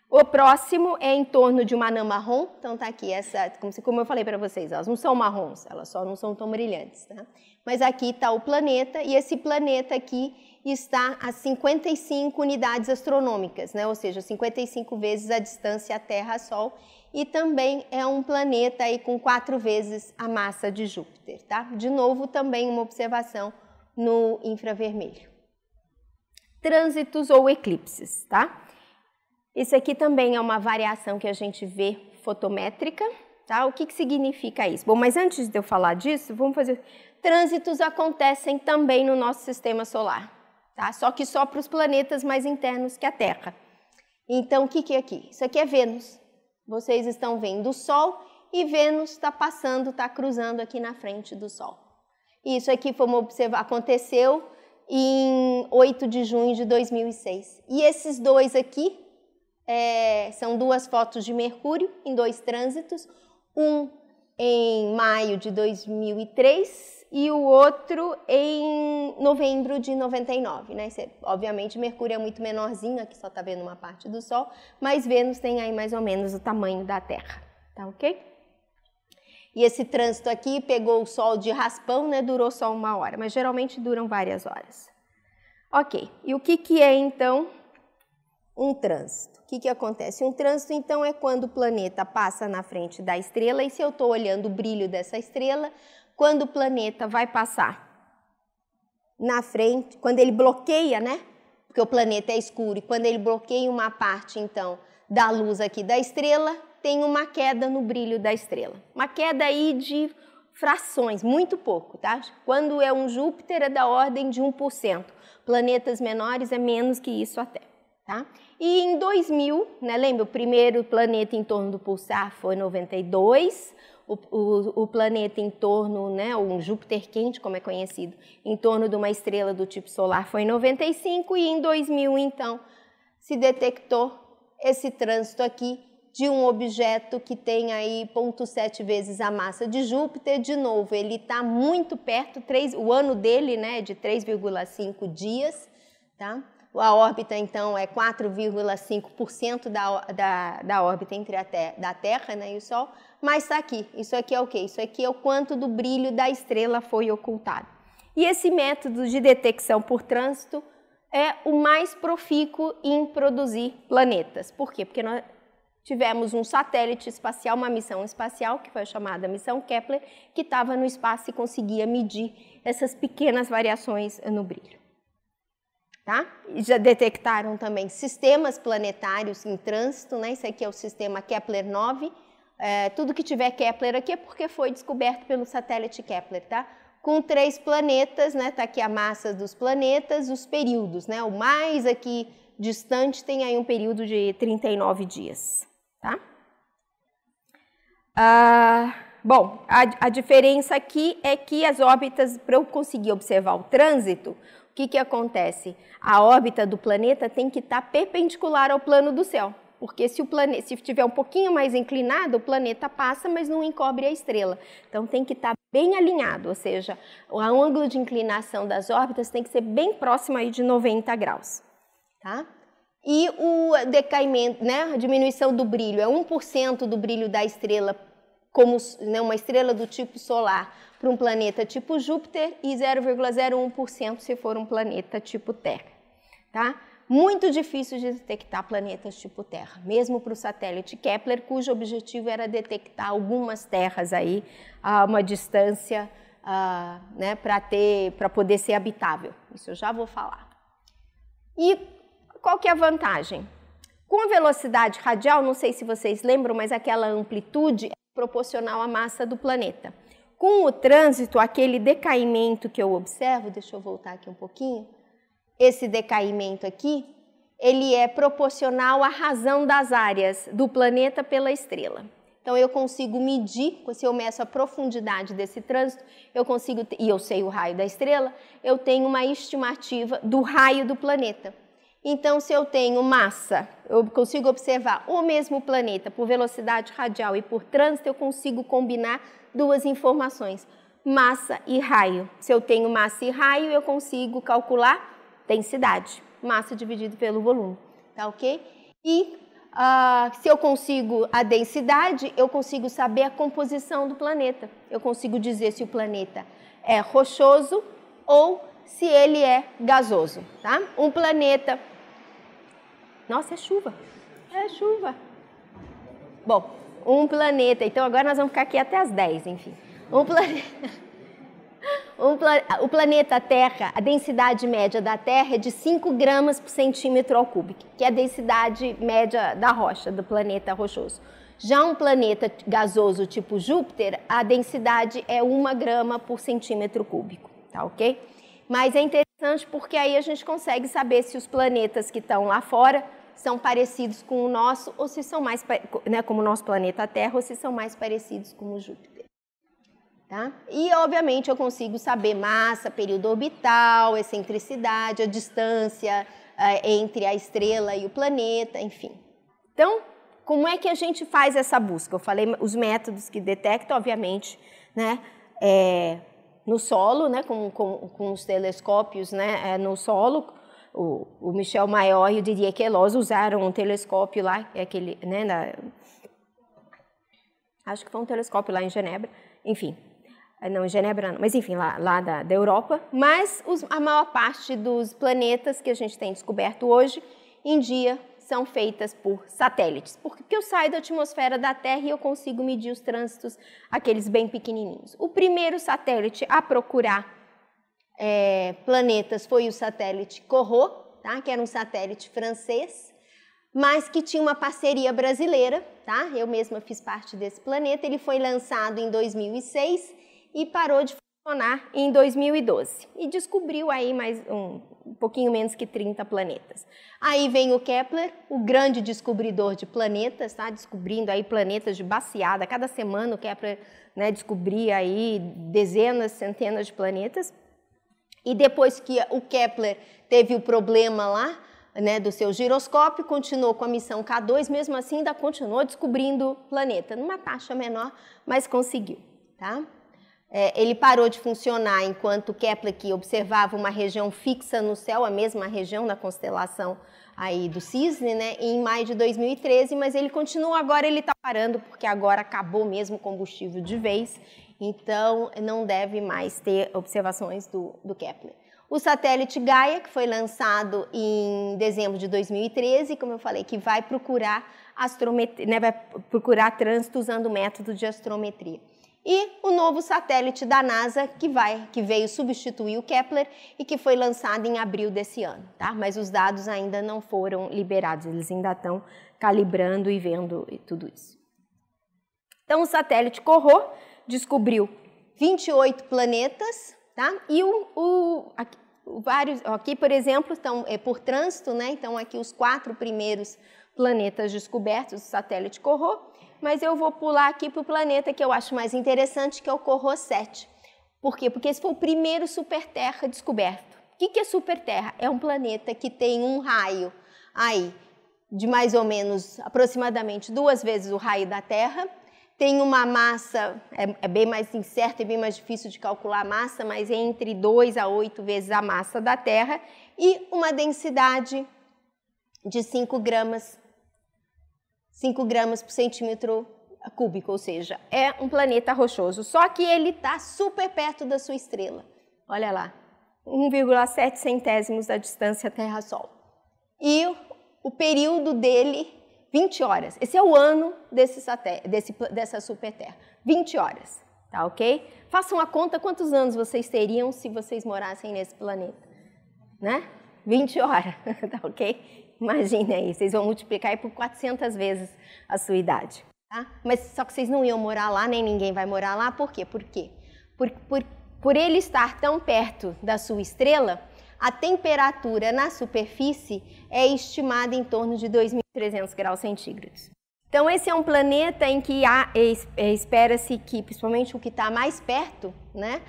O próximo é em torno de uma anã marrom, então tá aqui essa, como eu falei para vocês, elas não são marrons, elas só não são tão brilhantes, tá? Mas aqui está o planeta, e esse planeta aqui está a 55 unidades astronômicas, né? Ou seja, 55 vezes a distância Terra-Sol, e também é um planeta aí com 4 vezes a massa de Júpiter, tá? De novo, também uma observação no infravermelho. Trânsitos ou eclipses, tá? Isso aqui também é uma variação que a gente vê fotométrica, tá? O que significa isso? Bom, mas antes de eu falar disso, vamos fazer... Trânsitos acontecem também no nosso sistema solar, tá? Só que só para os planetas mais internos que a Terra. Então, o que é aqui? Isso aqui é Vênus. Vocês estão vendo o Sol e Vênus está passando, está cruzando aqui na frente do Sol. Isso aqui foi aconteceu em 8 de junho de 2006. E esses dois aqui são 2 fotos de Mercúrio em 2 trânsitos, um em maio de 2003 e o outro em novembro de 99, né? Obviamente, Mercúrio é muito menorzinho, aqui só está vendo uma parte do Sol, mas Vênus tem aí mais ou menos o tamanho da Terra, tá ok? E esse trânsito aqui pegou o Sol de raspão, né? Durou só 1 hora, mas geralmente duram várias horas. Ok, e o que é então um trânsito? O que acontece? Um trânsito, então, é quando o planeta passa na frente da estrela, e se eu estou olhando o brilho dessa estrela, quando o planeta vai passar na frente, quando ele bloqueia, né? Porque o planeta é escuro, e quando ele bloqueia uma parte, então, da luz aqui da estrela, tem uma queda no brilho da estrela. Uma queda aí de frações, muito pouco, tá? Quando é um Júpiter, é da ordem de 1%. Planetas menores é menos que isso até, tá? E em 2000, né, lembra, o primeiro planeta em torno do pulsar foi 92, o planeta em torno, né, um Júpiter quente, como é conhecido, em torno de uma estrela do tipo solar foi 95, e em 2000, então, se detectou esse trânsito aqui de um objeto que tem aí 0,7 vezes a massa de Júpiter. De novo, ele está muito perto, o ano dele, né, é de 3,5 dias, tá? A órbita, então, é 4,5% da órbita entre da Terra, né, e o Sol, mas está aqui. Isso aqui é o quê? Isso aqui é o quanto do brilho da estrela foi ocultado. E esse método de detecção por trânsito é o mais profícuo em produzir planetas. Por quê? Porque nós tivemos um satélite espacial, uma missão espacial, que foi chamada Missão Kepler, que estava no espaço e conseguia medir essas pequenas variações no brilho. Tá? E já detectaram também sistemas planetários em trânsito, né? Esse aqui é o sistema Kepler-9. Tudo que tiver Kepler aqui é porque foi descoberto pelo satélite Kepler, tá? Com 3 planetas, né? Tá aqui a massa dos planetas, os períodos, né? O mais aqui distante tem aí um período de 39 dias, tá? Bom, a diferença aqui é que as órbitas, para eu conseguir observar o trânsito, o que acontece? A órbita do planeta tem que estar perpendicular ao plano do céu, porque se estiver um pouquinho mais inclinado, o planeta passa, mas não encobre a estrela. Então tem que estar bem alinhado, ou seja, o ângulo de inclinação das órbitas tem que ser bem próximo aí de 90 graus. Tá? E o decaimento, né, a diminuição do brilho é 1% do brilho da estrela, como, né, uma estrela do tipo solar para um planeta tipo Júpiter e 0,01% se for um planeta tipo Terra. Tá? Muito difícil de detectar planetas tipo Terra, mesmo para o satélite Kepler, cujo objetivo era detectar algumas terras aí a uma distância né, para poder ser habitável. Isso eu já vou falar. E qual que é a vantagem? Com a velocidade radial, não sei se vocês lembram, mas aquela amplitude é proporcional à massa do planeta. Com o trânsito, aquele decaimento que eu observo, deixa eu voltar aqui um pouquinho, esse decaimento aqui, ele é proporcional à razão das áreas do planeta pela estrela. Então, eu consigo medir, se eu meço a profundidade desse trânsito, eu consigo, e eu sei o raio da estrela, eu tenho uma estimativa do raio do planeta. Então, se eu tenho massa, eu consigo observar o mesmo planeta por velocidade radial e por trânsito, eu consigo combinar duas informações, massa e raio. Se eu tenho massa e raio, eu consigo calcular densidade, massa dividido pelo volume, tá ok? E se eu consigo a densidade, eu consigo saber a composição do planeta. Eu consigo dizer se o planeta é rochoso ou se ele é gasoso, tá? Um planeta... Nossa, é chuva. É chuva. Bom, um planeta... Então, agora nós vamos ficar aqui até as 10, enfim. O planeta Terra, a densidade média da Terra é de 5 gramas por centímetro ao cúbico, que é a densidade média da rocha, do planeta rochoso. Já um planeta gasoso tipo Júpiter, a densidade é 1 grama por centímetro cúbico, tá ok? Mas é interessante porque aí a gente consegue saber se os planetas que estão lá fora são parecidos com o nosso, ou se são mais, né, como o nosso planeta Terra, ou se são mais parecidos com o Júpiter. Tá? E, obviamente, eu consigo saber massa, período orbital, excentricidade, a distância entre a estrela e o planeta, enfim. Então, como é que a gente faz essa busca? Eu falei os métodos que detectam, obviamente, né, no solo, né, com os telescópios, né, no solo. O Michel Mayor e o Didier Queloz usaram um telescópio lá, aquele, né, acho que foi um telescópio lá em Genebra, enfim. Não, em Genebra não, mas enfim, lá da Europa. Mas a maior parte dos planetas que a gente tem descoberto hoje em dia são feitas por satélites, porque eu saio da atmosfera da Terra e eu consigo medir os trânsitos, aqueles bem pequenininhos. O primeiro satélite a procurar planetas foi o satélite Corot, tá? Que era um satélite francês, mas que tinha uma parceria brasileira, tá? Eu mesma fiz parte desse planeta. Ele foi lançado em 2006 e parou de funcionar em 2012. E descobriu aí mais um pouquinho menos que 30 planetas. Aí vem o Kepler, o grande descobridor de planetas, tá? Descobrindo aí planetas de baseada. Cada semana o Kepler, né, descobria aí dezenas, centenas de planetas. E depois que o Kepler teve o problema lá, né, do seu giroscópio, continuou com a missão K2, mesmo assim ainda continuou descobrindo planeta, numa taxa menor, mas conseguiu, tá? Ele parou de funcionar enquanto Kepler, que observava uma região fixa no céu, a mesma região na constelação aí do Cisne, né, em maio de 2013, mas ele continua agora, ele está parando, porque agora acabou mesmo o combustível de vez, então não deve mais ter observações do Kepler. O satélite Gaia, que foi lançado em dezembro de 2013, como eu falei, que vai procurar astrometria, né, vai procurar trânsito usando o método de astrometria. E o novo satélite da NASA, que veio substituir o Kepler e que foi lançado em abril desse ano, tá? Mas os dados ainda não foram liberados, eles ainda estão calibrando e vendo tudo isso. Então, o satélite Corot descobriu 28 planetas, tá? E aqui, por exemplo, estão por trânsito, né? Então, aqui os 4 primeiros planetas descobertos, o satélite Corot, mas eu vou pular aqui para o planeta que eu acho mais interessante, que é o Corot 7. Por quê? Porque esse foi o primeiro superterra descoberto. O que é superterra? É um planeta que tem um raio aí de mais ou menos, aproximadamente 2 vezes o raio da Terra, tem uma massa, é bem mais incerta e bem mais difícil de calcular a massa, mas é entre 2 a 8 vezes a massa da Terra, e uma densidade de 5 gramas por centímetro cúbico, ou seja, é um planeta rochoso, só que ele está super perto da sua estrela. Olha lá, 1,7 centésimos da distância Terra-Sol. E o período dele, 20 horas. Esse é o ano dessa superterra, 20 horas, tá ok? Façam a conta quantos anos vocês teriam se vocês morassem nesse planeta, né? 20 horas, tá ok? Imagine aí, vocês vão multiplicar aí por 400 vezes a sua idade, tá? Mas só que vocês não iam morar lá, nem ninguém vai morar lá, por quê? Por quê? Por ele estar tão perto da sua estrela, a temperatura na superfície é estimada em torno de 2.300 graus centígrados. Então, esse é um planeta em que espera-se que, principalmente o que está mais perto, né,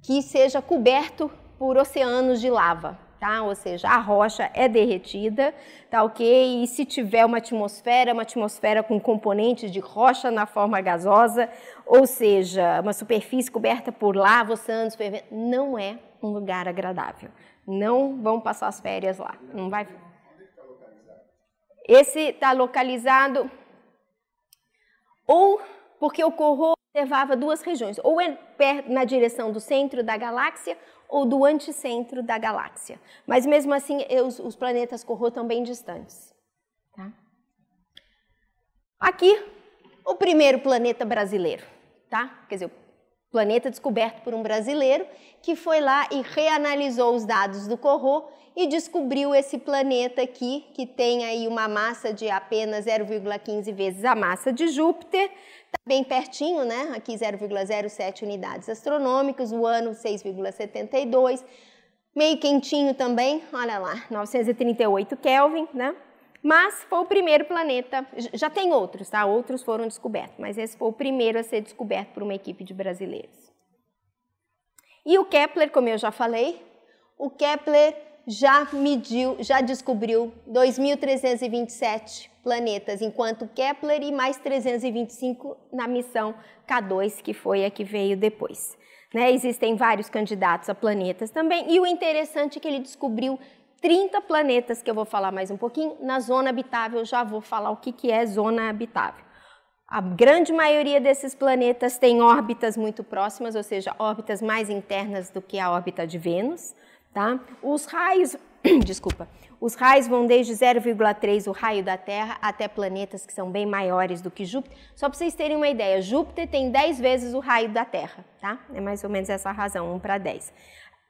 que seja coberto por oceanos de lava, tá? Ou seja, a rocha é derretida, tá ok? E se tiver uma atmosfera com componentes de rocha na forma gasosa, ou seja, uma superfície coberta por lava, oceanos fervendo, não é um lugar agradável. Não vão passar as férias lá. Não vai. Esse está localizado ou porque o Corot observava 2 regiões, ou na direção do centro da galáxia ou do anticentro da galáxia. Mas mesmo assim, os planetas Corot estão bem distantes. Tá? Aqui, o primeiro planeta brasileiro, tá? Quer dizer, planeta descoberto por um brasileiro que foi lá e reanalisou os dados do Corot e descobriu esse planeta aqui, que tem aí uma massa de apenas 0,15 vezes a massa de Júpiter, está bem pertinho, né? Aqui 0,07 unidades astronômicas, o ano 6,72, meio quentinho também, olha lá, 938 Kelvin, né? Mas foi o primeiro planeta, já tem outros, tá? Outros foram descobertos, mas esse foi o primeiro a ser descoberto por uma equipe de brasileiros. E o Kepler, como eu já falei, o Kepler já descobriu 2.327 planetas, enquanto Kepler e mais 325 na missão K2, que foi a que veio depois. Né? Existem vários candidatos a planetas também, e o interessante é que ele descobriu 30 planetas, que eu vou falar mais um pouquinho, na zona habitável. Eu já vou falar o que é zona habitável. A grande maioria desses planetas tem órbitas muito próximas, ou seja, órbitas mais internas do que a órbita de Vênus. Tá? Os raios vão desde 0,3, o raio da Terra, até planetas que são bem maiores do que Júpiter. Só para vocês terem uma ideia, Júpiter tem 10 vezes o raio da Terra. Tá? É mais ou menos essa a razão, 1 para 10.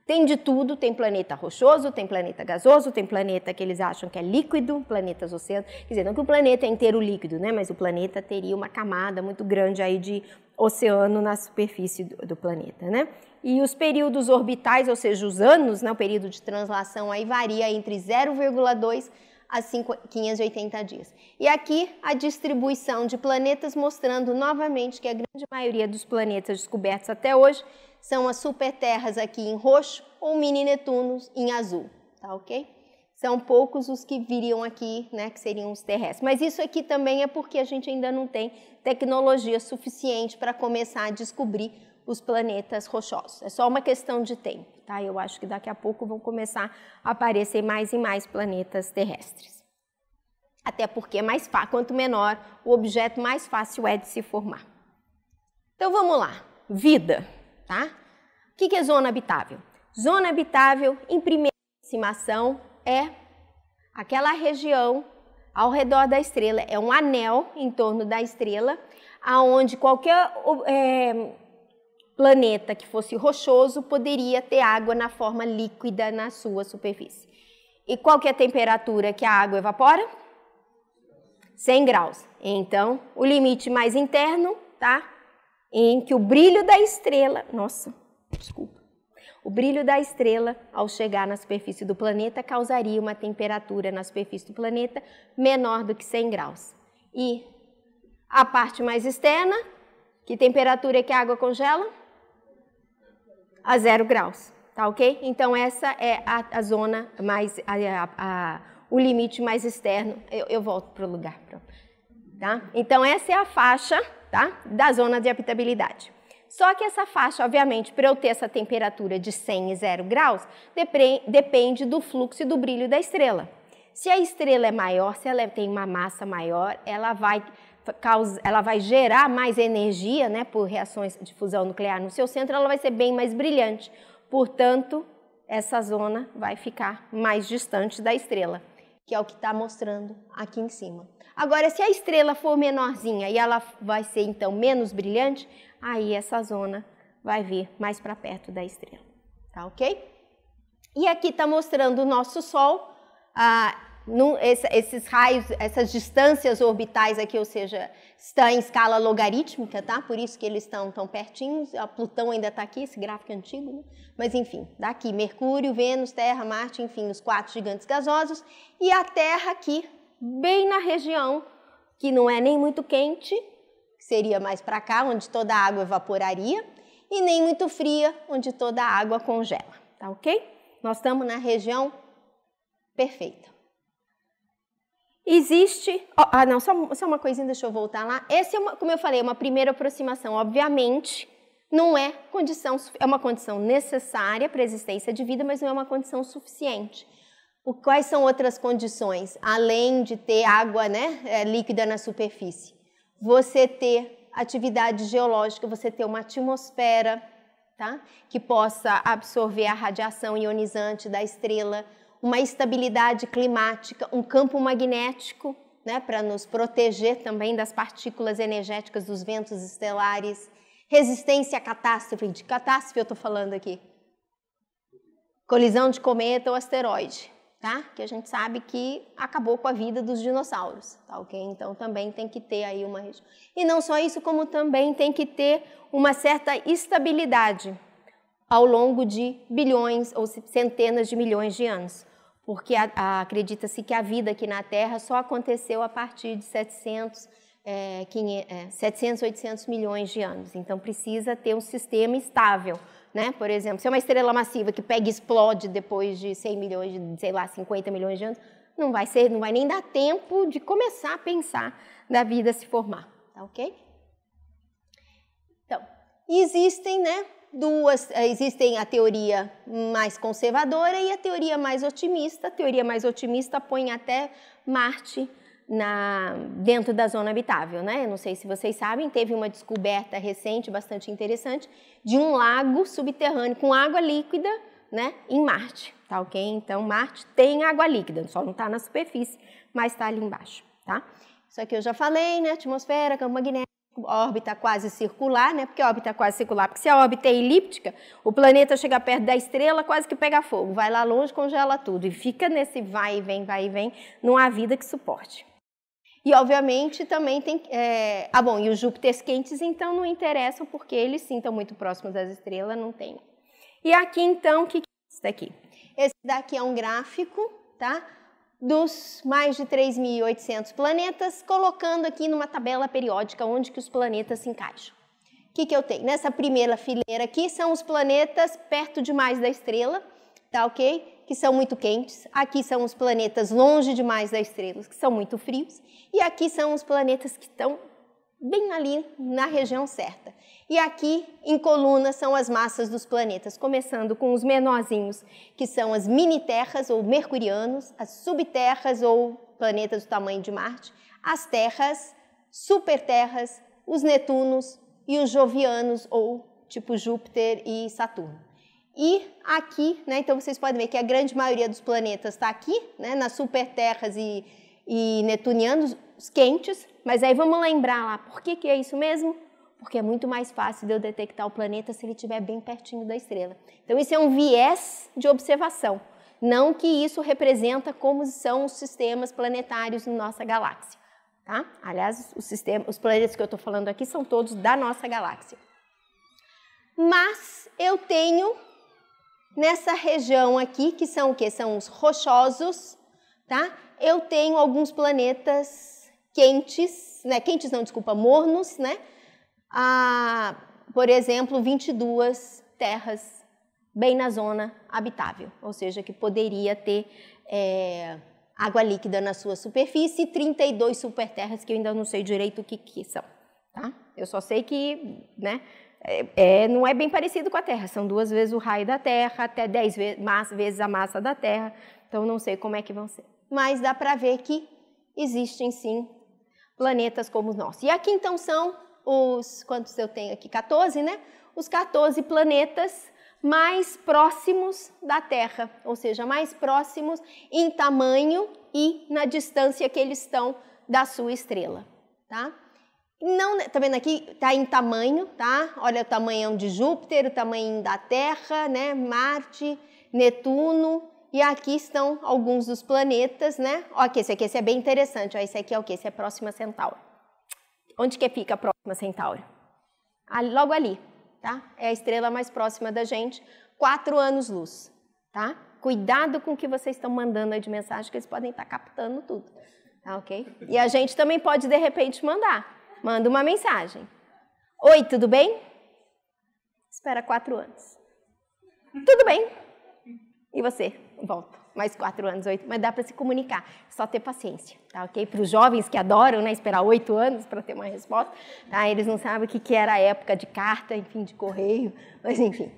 Tem de tudo, tem planeta rochoso, tem planeta gasoso, tem planeta que eles acham que é líquido, planetas oceanos. Quer dizer, não que o planeta é inteiro líquido, né? Mas o planeta teria uma camada muito grande aí de oceano na superfície do planeta, né? E os períodos orbitais, ou seja, os anos, né, o período de translação aí varia entre 0,2 a 580 dias. E aqui a distribuição de planetas mostrando novamente que a grande maioria dos planetas descobertos até hoje são as superterras aqui em roxo ou mini Netunos em azul, tá ok? São poucos os que viriam aqui, né, que seriam os terrestres. Mas isso aqui também é porque a gente ainda não tem tecnologia suficiente para começar a descobrir os planetas rochosos. É só uma questão de tempo, tá? Eu acho que daqui a pouco vão começar a aparecer mais e mais planetas terrestres. Até porque quanto menor o objeto, mais fácil é de se formar. Então vamos lá. Vida. Tá? O que é zona habitável? Zona habitável, em primeira estimação, é aquela região ao redor da estrela, é um anel em torno da estrela, aonde qualquer planeta que fosse rochoso poderia ter água na forma líquida na sua superfície. E qual que é a temperatura que a água evapora? 100 graus. Então, o limite mais interno, tá? Em que o brilho da estrela, O brilho da estrela, ao chegar na superfície do planeta, causaria uma temperatura na superfície do planeta menor do que 100 graus. E a parte mais externa, que temperatura é que a água congela? A 0 graus, tá ok? Então essa é a zona mais, o limite mais externo. Eu volto para o lugar, tá? Então essa é a faixa, tá, da zona de habitabilidade. Só que essa faixa, obviamente, para eu ter essa temperatura de 100 e 0 graus, depende do fluxo e do brilho da estrela. Se a estrela é maior, se ela tem uma massa maior, ela vai gerar mais energia, né, por reações de fusão nuclear no seu centro, ela vai ser bem mais brilhante. Portanto, essa zona vai ficar mais distante da estrela, que é o que está mostrando aqui em cima. Agora, se a estrela for menorzinha e ela vai ser, então, menos brilhante, aí essa zona vai vir mais para perto da estrela, tá ok? E aqui está mostrando o nosso Sol, esses raios, essas distâncias orbitais aqui, ou seja, está em escala logarítmica, tá? Por isso que eles estão tão pertinhos. A Plutão ainda está aqui, esse gráfico é antigo, né? Mas enfim, daqui Mercúrio, Vênus, Terra, Marte, enfim, os 4 gigantes gasosos, e a Terra aqui, bem na região que não é nem muito quente, que seria mais para cá, onde toda a água evaporaria, e nem muito fria, onde toda a água congela, tá ok? Nós estamos na região perfeita. Existe... só uma coisinha, deixa eu voltar lá. Essa, como eu falei, é uma primeira aproximação. Obviamente, não é condição... É uma condição necessária para a existência de vida, mas não é uma condição suficiente. Quais são outras condições, além de ter água, né, líquida na superfície? Você ter atividade geológica, você ter uma atmosfera, tá, que possa absorver a radiação ionizante da estrela, uma estabilidade climática, um campo magnético, né, para nos proteger também das partículas energéticas dos ventos estelares, resistência a catástrofe. De catástrofe eu estou falando aqui. Colisão de cometa ou asteroide, tá? Que a gente sabe que acabou com a vida dos dinossauros, tá ok? Então também tem que ter aí uma... E não só isso, como também tem que ter uma certa estabilidade ao longo de bilhões ou centenas de milhões de anos, porque acredita-se que a vida aqui na Terra só aconteceu a partir de 700, 800 milhões de anos. Então precisa ter um sistema estável, né? Por exemplo, se é uma estrela massiva que pega e explode depois de 100 milhões, de, sei lá, 50 milhões de anos, não vai nem dar tempo de começar a pensar da vida se formar, tá ok? Então, existem, né, existem a teoria mais conservadora e a teoria mais otimista. A teoria mais otimista põe até Marte dentro da zona habitável, né? Eu não sei se vocês sabem, teve uma descoberta recente, bastante interessante, de um lago subterrâneo com água líquida, né, em Marte, tá ok? Então, Marte tem água líquida, só não está na superfície, mas está ali embaixo, tá? Isso aqui eu já falei, né? Atmosfera, campo magnético, órbita quase circular, né? Porque a órbita quase circular, porque se a órbita é elíptica, o planeta chega perto da estrela, quase que pega fogo, vai lá longe, congela tudo e fica nesse vai e vem, não há vida que suporte. E obviamente também tem, e os Júpiteres quentes então não interessam porque eles sim estão muito próximos das estrelas, não tem. E aqui então, o que é isso daqui? Esse daqui é um gráfico, tá? Dos mais de 3.800 planetas, colocando aqui numa tabela periódica onde que os planetas se encaixam. O que eu tenho? Nessa primeira fileira aqui são os planetas perto demais da estrela, tá ok? Que são muito quentes. Aqui são os planetas longe demais da estrela, que são muito frios. E aqui são os planetas que estão bem ali na região certa. E aqui, em coluna, são as massas dos planetas, começando com os menorzinhos, que são as mini-terras ou mercurianos, as subterras ou planetas do tamanho de Marte, as terras, superterras, os netunos e os jovianos ou tipo Júpiter e Saturno. E aqui, né, então vocês podem ver que a grande maioria dos planetas está aqui, né, nas superterras e netunianos, os quentes, mas aí vamos lembrar lá, por que é isso mesmo? Porque é muito mais fácil de eu detectar o planeta se ele estiver bem pertinho da estrela. Então isso é um viés de observação, não que isso representa como são os sistemas planetários na nossa galáxia, tá? Aliás, os planetas que eu estou falando aqui são todos da nossa galáxia. Mas eu tenho nessa região aqui, que são o quê? São os rochosos, tá? Eu tenho alguns planetas quentes, né? Quentes não, desculpa, mornos, né? Por exemplo, 22 terras bem na zona habitável, ou seja, que poderia ter água líquida na sua superfície, e 32 superterras que eu ainda não sei direito o que são, tá? Eu só sei que, né, não é bem parecido com a Terra, são 2 vezes o raio da Terra, até 10 vezes a massa da Terra, então não sei como é que vão ser. Mas dá para ver que existem sim planetas como os nossos. E aqui então são os, quantos eu tenho aqui? 14, né? Os 14 planetas mais próximos da Terra, ou seja, mais próximos em tamanho e na distância que eles estão da sua estrela, tá? Não, tá vendo aqui? Tá em tamanho, tá? Olha o tamanhão de Júpiter, o tamanho da Terra, né? Marte, Netuno, e aqui estão alguns dos planetas, né? Ó, aqui, esse é bem interessante, ó, esse aqui é o quê? Esse é Próxima Centauri. Onde que fica a Próxima Centauri? Logo ali, tá? É a estrela mais próxima da gente, 4 anos-luz, tá? Cuidado com o que vocês estão mandando aí de mensagem, que eles podem estar captando tudo, tá ok? E a gente também pode, de repente, manda uma mensagem. Oi, tudo bem? Espera 4 anos. Tudo bem. E você? Volta. Mais 4 anos, 8. Mas dá para se comunicar. Só ter paciência, tá ok? Para os jovens que adoram, né, esperar 8 anos para ter uma resposta, tá? Eles não sabem o que era a época de carta, enfim, de correio, mas enfim.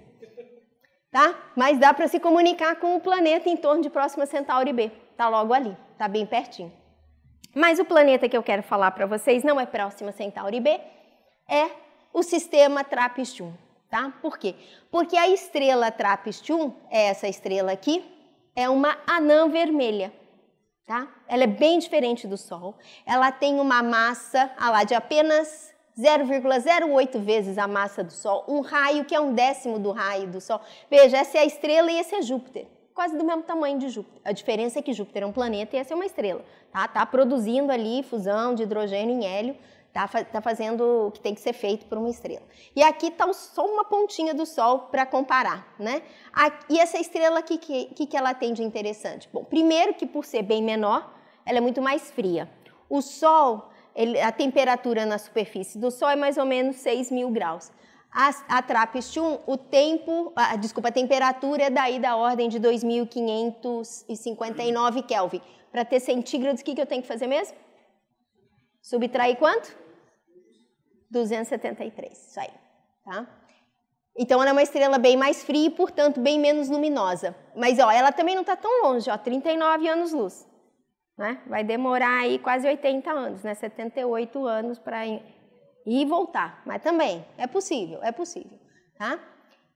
Tá? Mas dá para se comunicar com o planeta em torno de Próxima Centauri B. Tá logo ali, tá bem pertinho. Mas o planeta que eu quero falar para vocês não é Próxima Centauri B, é o sistema TRAPPIST-1, tá? Por quê? Porque a estrela TRAPPIST-1, essa estrela aqui, é uma anã vermelha, tá? Ela é bem diferente do Sol, ela tem uma massa de apenas 0,08 vezes a massa do Sol, um raio que é 1/10 do raio do Sol. Veja, essa é a estrela e esse é Júpiter. Quase do mesmo tamanho de Júpiter. A diferença é que Júpiter é um planeta e essa é uma estrela. Tá produzindo ali fusão de hidrogênio em hélio, tá fazendo o que tem que ser feito por uma estrela. E aqui está só uma pontinha do Sol para comparar, né? E essa estrela, o que ela tem de interessante? Bom, primeiro que por ser bem menor, ela é muito mais fria. O Sol, a temperatura na superfície do Sol é mais ou menos 6.000 graus. A TRAPPIST-1, a temperatura é daí da ordem de 2.559 Kelvin. Para ter centígrados, o que eu tenho que fazer mesmo? Subtrair quanto? 273, isso aí, tá? Então, ela é uma estrela bem mais fria e, portanto, bem menos luminosa. Mas, ó, ela também não está tão longe, ó, 39 anos-luz, né? Vai demorar aí quase 80 anos, né? 78 anos para ir e voltar, mas também é possível, tá?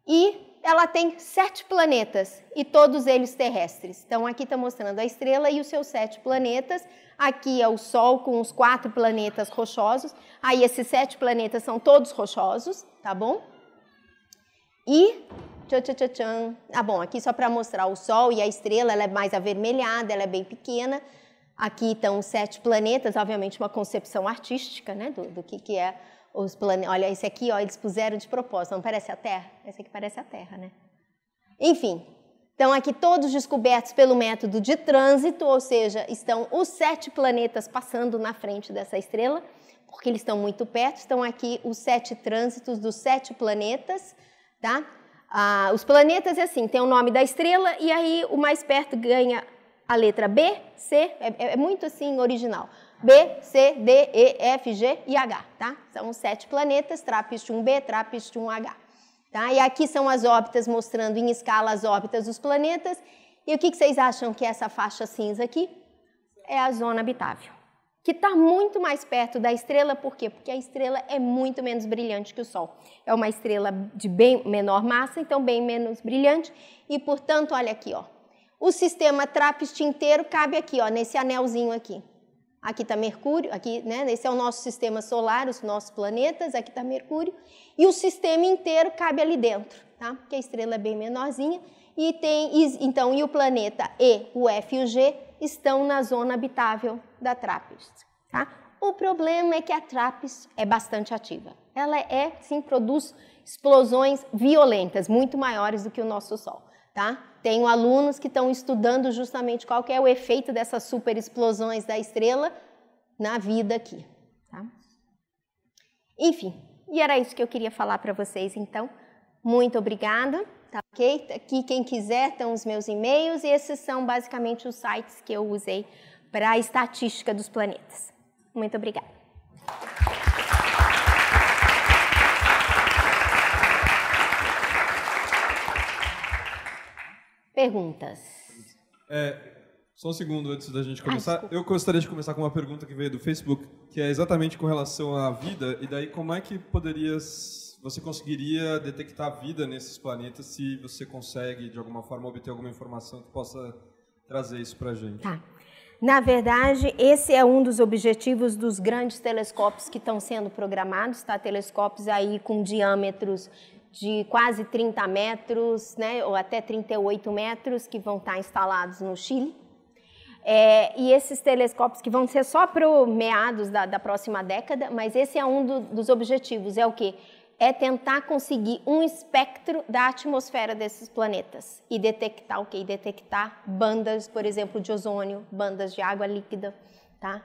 E ela tem 7 planetas e todos eles terrestres. Então aqui está mostrando a estrela e os seus 7 planetas. Aqui é o Sol com os 4 planetas rochosos. Aí esses 7 planetas são todos rochosos, tá bom? E bom, aqui só para mostrar o Sol e a estrela, ela é mais avermelhada, ela é bem pequena. Aqui estão os 7 planetas, obviamente uma concepção artística, né, do que é os planetas. Olha, esse aqui, ó, eles puseram de propósito, não parece a Terra? Esse aqui parece a Terra, né? Enfim, então aqui todos descobertos pelo método de trânsito, ou seja, estão os 7 planetas passando na frente dessa estrela, porque eles estão muito perto. Estão aqui os 7 trânsitos dos 7 planetas, tá? Os planetas é assim, tem o nome da estrela e aí o mais perto ganha a letra B, C, é muito assim original. B, C, D, E, F, G e H, tá? São os 7 planetas, TRAPPIST-1b, TRAPPIST-1h, tá? E aqui são as órbitas, mostrando em escala as órbitas dos planetas. E o que vocês acham que é essa faixa cinza aqui? É a zona habitável, que está muito mais perto da estrela. Por quê? Porque a estrela é muito menos brilhante que o Sol. É uma estrela de bem menor massa, então bem menos brilhante. E, portanto, olha aqui, ó. O sistema TRAPPIST inteiro cabe aqui, ó, nesse anelzinho aqui. Aqui está Mercúrio, aqui, né? Esse é o nosso sistema solar, os nossos planetas, aqui está Mercúrio. E o sistema inteiro cabe ali dentro, tá? Porque a estrela é bem menorzinha. E então, e o planeta E, o F e o G estão na zona habitável da TRAPPIST, tá? O problema é que a TRAPPIST é bastante ativa. Ela sim, produz explosões violentas, muito maiores do que o nosso Sol. tá? Tenho alunos que estão estudando justamente qual que é o efeito dessas superexplosões da estrela na vida aqui, tá? Enfim, e era isso que eu queria falar para vocês, então. Muito obrigada, tá ok? Aqui, quem quiser, estão os meus e-mails, e esses são basicamente os sites que eu usei para a estatística dos planetas. Muito obrigada. Perguntas? Só um segundo antes da gente começar. Eu gostaria de começar com uma pergunta que veio do Facebook, que é exatamente com relação à vida, e daí como é que você conseguiria detectar vida nesses planetas se você consegue, de alguma forma, obter alguma informação que possa trazer isso para a gente? Tá. Na verdade, esse é um dos objetivos dos grandes telescópios que estão sendo programados, tá? Telescópios aí com diâmetros de quase 30 metros, né, ou até 38 metros, que vão estar instalados no Chile. E esses telescópios que vão ser só para o meados da próxima década, mas esse é um dos objetivos, é o quê? É tentar conseguir um espectro da atmosfera desses planetas e detectar o quê? Detectar bandas, por exemplo, de ozônio, bandas de água líquida, tá?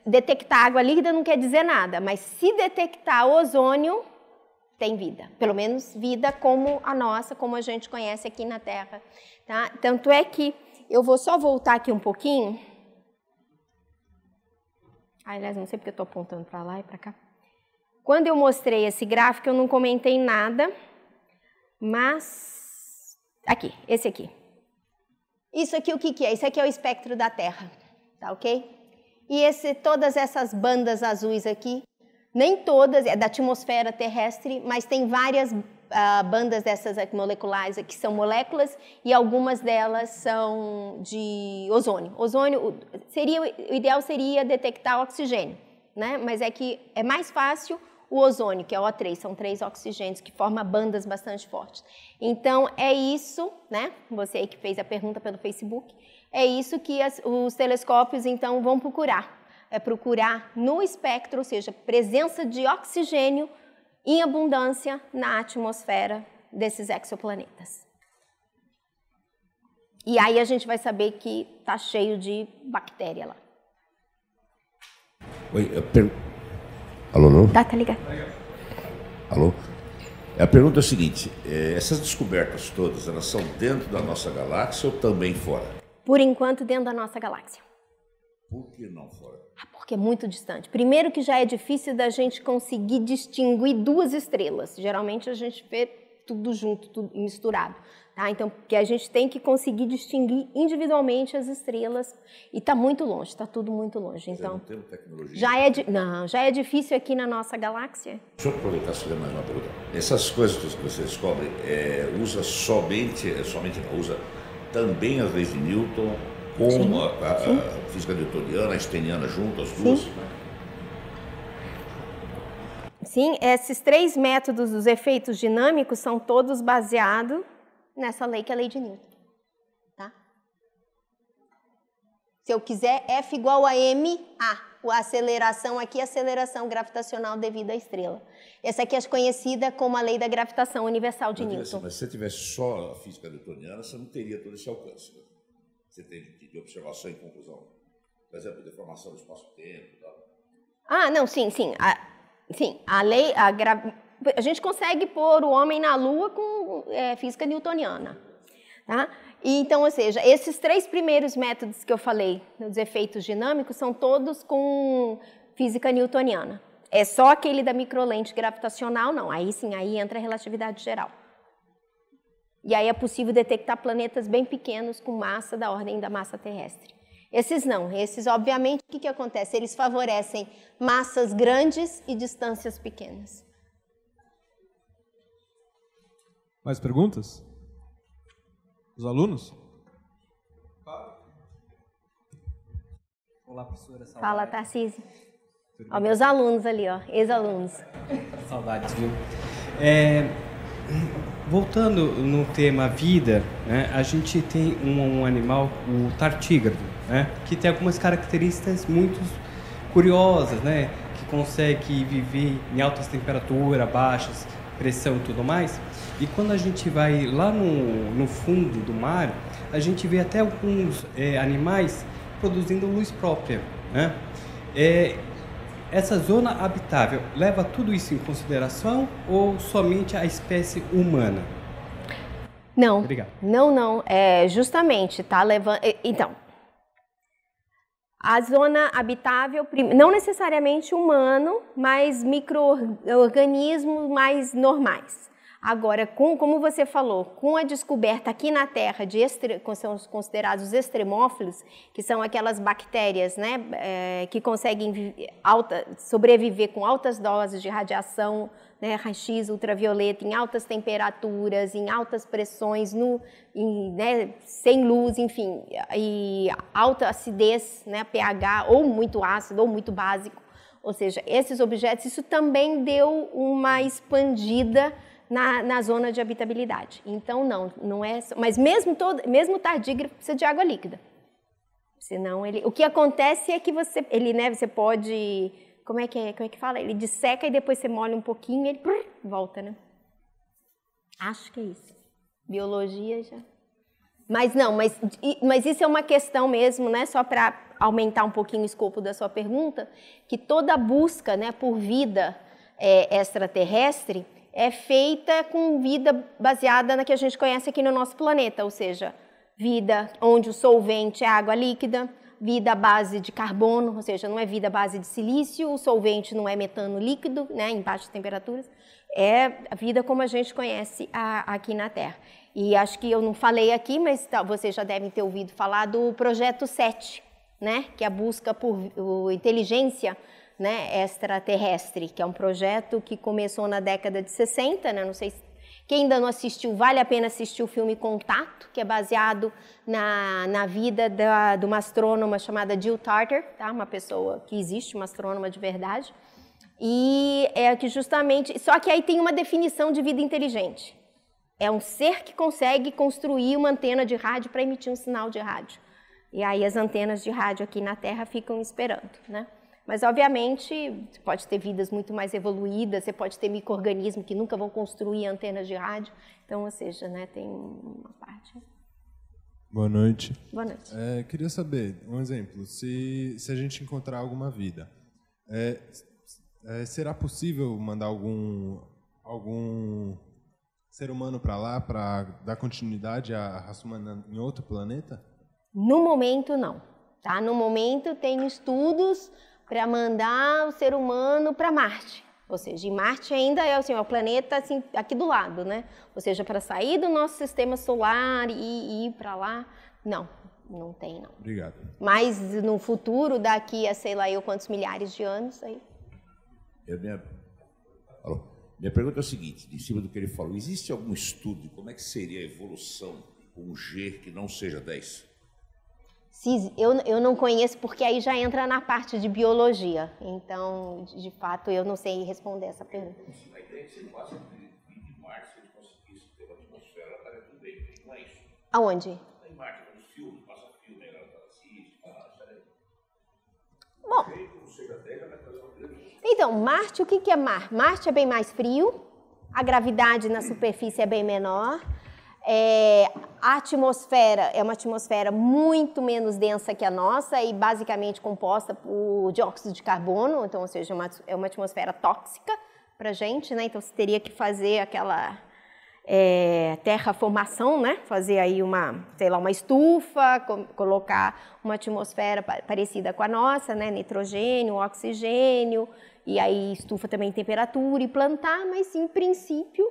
Detectar água líquida não quer dizer nada, mas se detectar ozônio, tem vida, pelo menos vida como a nossa, como a gente conhece aqui na Terra, tá? Tanto é que eu vou só voltar aqui um pouquinho. Aliás, não sei porque eu estou apontando para lá e para cá. Quando eu mostrei esse gráfico, eu não comentei nada, mas... Aqui, esse aqui. Isso aqui, o que é? Isso aqui é o espectro da Terra, tá ok? E todas essas bandas azuis aqui, nem todas, é da atmosfera terrestre, mas tem várias bandas dessas moleculares que são moléculas e algumas delas são de ozônio. Ozônio, o ideal seria detectar oxigênio, né? Mas é que é mais fácil o ozônio, que é o O3, são 3 oxigênios que formam bandas bastante fortes. Então, é isso, né? Você aí que fez a pergunta pelo Facebook, é isso que os telescópios, então, vão procurar. É procurar no espectro, ou seja, presença de oxigênio em abundância na atmosfera desses exoplanetas. E aí a gente vai saber que está cheio de bactéria lá. Oi, alô, não? Tá ligado. Alô? A pergunta é a seguinte, essas descobertas todas, elas são dentro da nossa galáxia ou também fora? Por enquanto, dentro da nossa galáxia. Por que não fora? Porque é muito distante. Primeiro que já é difícil da gente conseguir distinguir duas estrelas. Geralmente a gente vê tudo junto, tudo misturado. Tá? Então, porque a gente tem que conseguir distinguir individualmente as estrelas e está muito longe, está tudo muito longe. Então, não temos tecnologia. Já é difícil aqui na nossa galáxia. Deixa eu aproveitar se mais uma pergunta. Essas coisas que você descobre, usa usa também as leis de Newton, com a física newtoniana, a einsteiniana junto, as duas? Sim, esses 3 métodos dos efeitos dinâmicos são todos baseados nessa lei que é a lei de Newton. Tá? Se eu quiser, F igual a ma, a aceleração aqui é a aceleração gravitacional devido à estrela. Essa aqui é conhecida como a lei da gravitação universal de Newton. Mas se você tivesse só a física newtoniana, você não teria todo esse alcance. Né? Você tem de observação e conclusão. Por exemplo, deformação do espaço-tempo e tal. Não, sim. A gente consegue pôr o homem na Lua com física newtoniana. Tá? E, então, ou seja, esses 3 primeiros métodos que eu falei, dos efeitos dinâmicos, são todos com física newtoniana. É só aquele da microlente gravitacional, não. Aí sim, aí entra a relatividade geral. E aí é possível detectar planetas bem pequenos com massa da ordem da massa terrestre. Esses não. Esses, obviamente, o que acontece? Eles favorecem massas grandes e distâncias pequenas. Mais perguntas? Os alunos? Olá, professora. Saudades. Fala, Tarcísio. Ó, meus alunos ali, ó, ex-alunos. Saudades, viu? Voltando no tema vida, né, a gente tem um animal, o tartígrado, né, que tem algumas características muito curiosas, né, que consegue viver em altas temperaturas, baixas, pressão e tudo mais. E quando a gente vai lá no fundo do mar, a gente vê até alguns animais produzindo luz própria, né? Essa zona habitável leva tudo isso em consideração ou somente a espécie humana? Não. Obrigado. Não. Justamente, tá levando... Então, a zona habitável, não necessariamente humano, mas micro-organismos mais normais. Agora, como você falou, com a descoberta aqui na Terra de são considerados extremófilos, que são aquelas bactérias, né, que conseguem sobreviver com altas doses de radiação, né, raio-x, ultravioleta, em altas temperaturas, em altas pressões, né, sem luz, enfim, e alta acidez, né, pH, ou muito ácido, ou muito básico. Ou seja, esses objetos, isso também deu uma expandida na zona de habitabilidade. Então, não é... Mas mesmo o tardígrafo precisa de água líquida. Senão, o que acontece é que você pode... Como é que fala? Ele disseca e depois você molha um pouquinho e ele volta, né? Acho que é isso. Biologia já... Mas isso é uma questão mesmo, né? Só para aumentar um pouquinho o escopo da sua pergunta, que toda busca, né, por vida extraterrestre é feita com vida baseada na que a gente conhece aqui no nosso planeta, ou seja, vida onde o solvente é água líquida, vida à base de carbono, ou seja, não é vida à base de silício, o solvente não é metano líquido, né, em baixas temperaturas, é a vida como a gente conhece aqui na Terra. E acho que eu não falei aqui, mas vocês já devem ter ouvido falar do Projeto 7, né, que é a busca por inteligência, né, extraterrestre, que é um projeto que começou na década de 60, né, não sei se quem ainda não assistiu, vale a pena assistir o filme Contato, que é baseado na vida de uma astrônoma chamada Jill Tarter, tá? Uma pessoa que existe, uma astrônoma de verdade, e é que justamente, só que aí tem uma definição de vida inteligente, é um ser que consegue construir uma antena de rádio para emitir um sinal de rádio, e aí as antenas de rádio aqui na Terra ficam esperando, né? Mas, obviamente, você pode ter vidas muito mais evoluídas, você pode ter micro-organismos que nunca vão construir antenas de rádio. Então, ou seja, né, tem uma parte... Boa noite. Boa noite. Queria saber, um exemplo, se a gente encontrar alguma vida, será possível mandar algum ser humano para lá, para dar continuidade à raça humana em outro planeta? No momento, não. Tá? No momento, tem estudos para mandar o ser humano para Marte. Ou seja, em Marte ainda é, assim, o planeta assim, aqui do lado, né? Ou seja, para sair do nosso sistema solar e ir para lá, não tem, não. Obrigado. Mas no futuro, daqui a sei lá eu quantos milhares de anos, aí... Minha pergunta é a seguinte, em cima do que ele falou, existe algum estudo de como é que seria a evolução com um G que não seja 10? Eu não conheço, porque aí já entra na parte de biologia. Então, de fato, eu não sei responder essa pergunta. A ideia é que você passa de Marte, se ele conseguisse ter uma atmosfera, estaria tudo bem, não é isso? Aonde? Em Marte, no filme, passa filme, ela assiste, Bom, então, Marte, o que é Marte? Marte é bem mais frio, a gravidade na superfície é bem menor, a atmosfera é uma atmosfera muito menos densa que a nossa e basicamente composta por dióxido de carbono, então, ou seja, é uma atmosfera tóxica para a gente, né? Então, você teria que fazer aquela terraformação, né? Fazer aí uma estufa, colocar uma atmosfera parecida com a nossa, né? Nitrogênio, oxigênio, e aí estufa também temperatura e plantar, mas em princípio,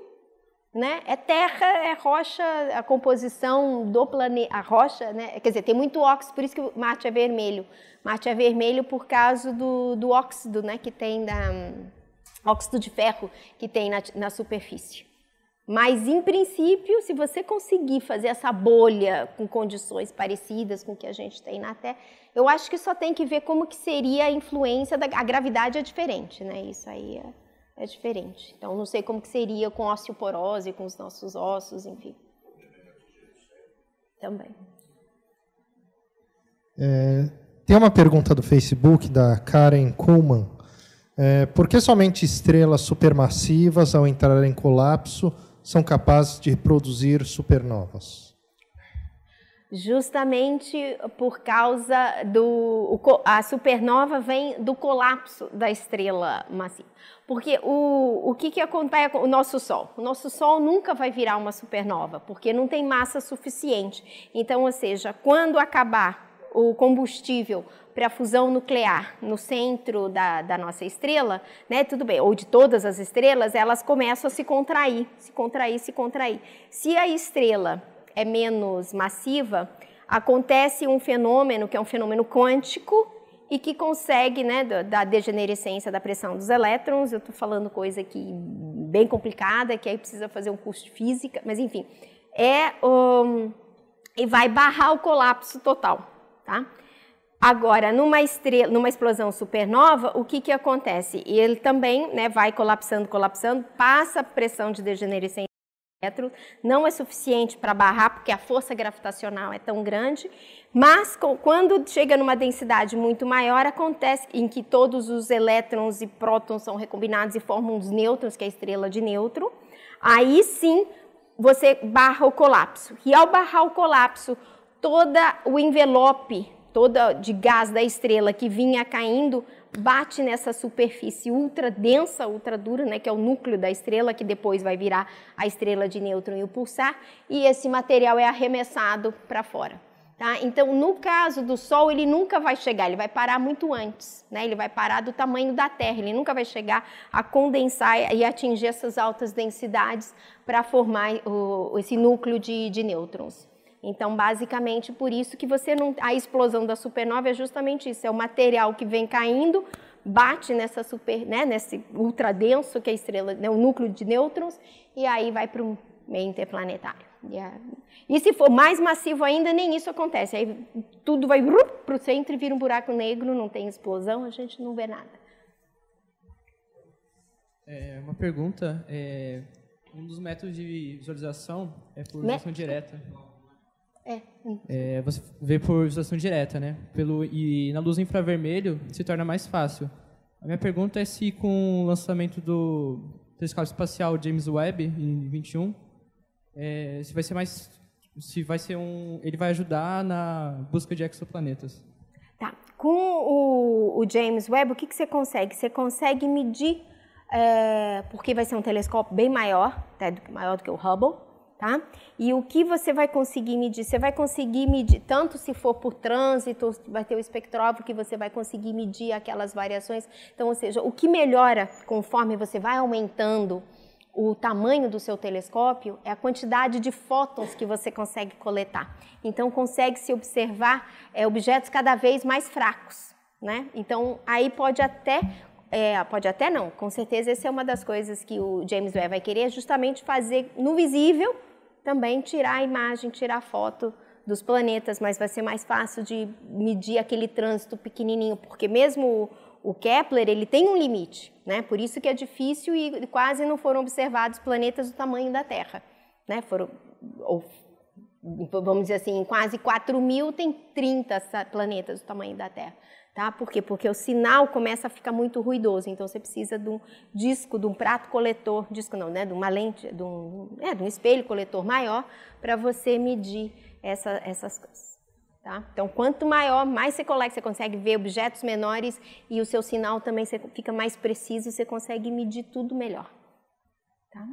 né? É terra, é rocha, a composição do planeta, a rocha, né? Quer dizer, tem muito óxido, por isso que Marte é vermelho. Marte é vermelho por causa do óxido, né? Que tem óxido de ferro que tem na superfície. Mas, em princípio, se você conseguir fazer essa bolha com condições parecidas com o que a gente tem na Terra, eu acho que só tem que ver como que seria a influência a gravidade é diferente, né? Isso aí é diferente. Então, não sei como que seria com osteoporose, com os nossos ossos, enfim. Também. Tem uma pergunta do Facebook, da Karen Coleman. Por que somente estrelas supermassivas, ao entrar em colapso, são capazes de produzir supernovas? Justamente por causa a supernova vem do colapso da estrela massiva. Porque o que acontece com o nosso Sol? O nosso Sol nunca vai virar uma supernova, porque não tem massa suficiente. Então, ou seja, quando acabar o combustível para a fusão nuclear no centro da nossa estrela, né, tudo bem, ou de todas as estrelas, elas começam a se contrair, se contrair, se contrair. Se a estrela é menos massiva, acontece um fenômeno que é um fenômeno quântico e que consegue, né, da degenerescência da pressão dos elétrons. Eu estou falando coisa aqui bem complicada, que aí precisa fazer um curso de física, mas enfim, e vai barrar o colapso total, tá? Agora, numa explosão supernova, o que acontece? Ele também, né, vai colapsando, passa a pressão de degenerescência, não é suficiente para barrar, porque a força gravitacional é tão grande, mas quando chega numa densidade muito maior, acontece em que todos os elétrons e prótons são recombinados e formam os nêutrons, que é a estrela de nêutron, aí sim você barra o colapso. E ao barrar o colapso, todo o envelope de gás da estrela que vinha caindo bate nessa superfície ultra densa, ultra dura, né, que é o núcleo da estrela, que depois vai virar a estrela de nêutron e o pulsar, e esse material é arremessado para fora. Tá? Então, no caso do Sol, ele nunca vai chegar, ele vai parar muito antes, né? Ele vai parar do tamanho da Terra, ele nunca vai chegar a condensar e atingir essas altas densidades para formar esse núcleo de nêutrons. Então, basicamente, por isso que a explosão da supernova é justamente isso, é o material que vem caindo, bate nesse ultradenso, que é a estrela, né, o núcleo de nêutrons, e aí vai para o meio interplanetário. E se for mais massivo ainda, nem isso acontece, aí tudo vai para o centro e vira um buraco negro, não tem explosão, a gente não vê nada. Uma pergunta, um dos métodos de visualização é por visualização direta. Você vê por visualização direta, né? E na luz infravermelho se torna mais fácil. A minha pergunta é se com o lançamento do telescópio espacial James Webb em 21, ele vai ajudar na busca de exoplanetas. Tá. Com o James Webb, o que você consegue? Você consegue medir, porque vai ser um telescópio bem maior, maior do que o Hubble. Tá? E o que você vai conseguir medir? Você vai conseguir medir, tanto se for por trânsito, vai ter o espectrógrafo que você vai conseguir medir aquelas variações. Então, ou seja, o que melhora conforme você vai aumentando o tamanho do seu telescópio é a quantidade de fótons que você consegue coletar. Então, consegue-se observar objetos cada vez mais fracos, né? Então, aí pode até não, com certeza essa é uma das coisas que o James Webb vai querer, justamente fazer no visível, também tirar a imagem, tirar a foto dos planetas, mas vai ser mais fácil de medir aquele trânsito pequenininho, porque mesmo o Kepler, ele tem um limite, né? Por isso que é difícil e quase não foram observados planetas do tamanho da Terra, né? Vamos dizer assim, em quase 4.000 tem 30 planetas do tamanho da Terra. Tá? Por quê? Porque o sinal começa a ficar muito ruidoso, então você precisa de um disco, de um prato coletor, de uma lente, de um espelho coletor maior para você medir essas coisas. Tá? Então, quanto maior, mais você coleta, você consegue ver objetos menores e o seu sinal também fica mais preciso, você consegue medir tudo melhor. Tá?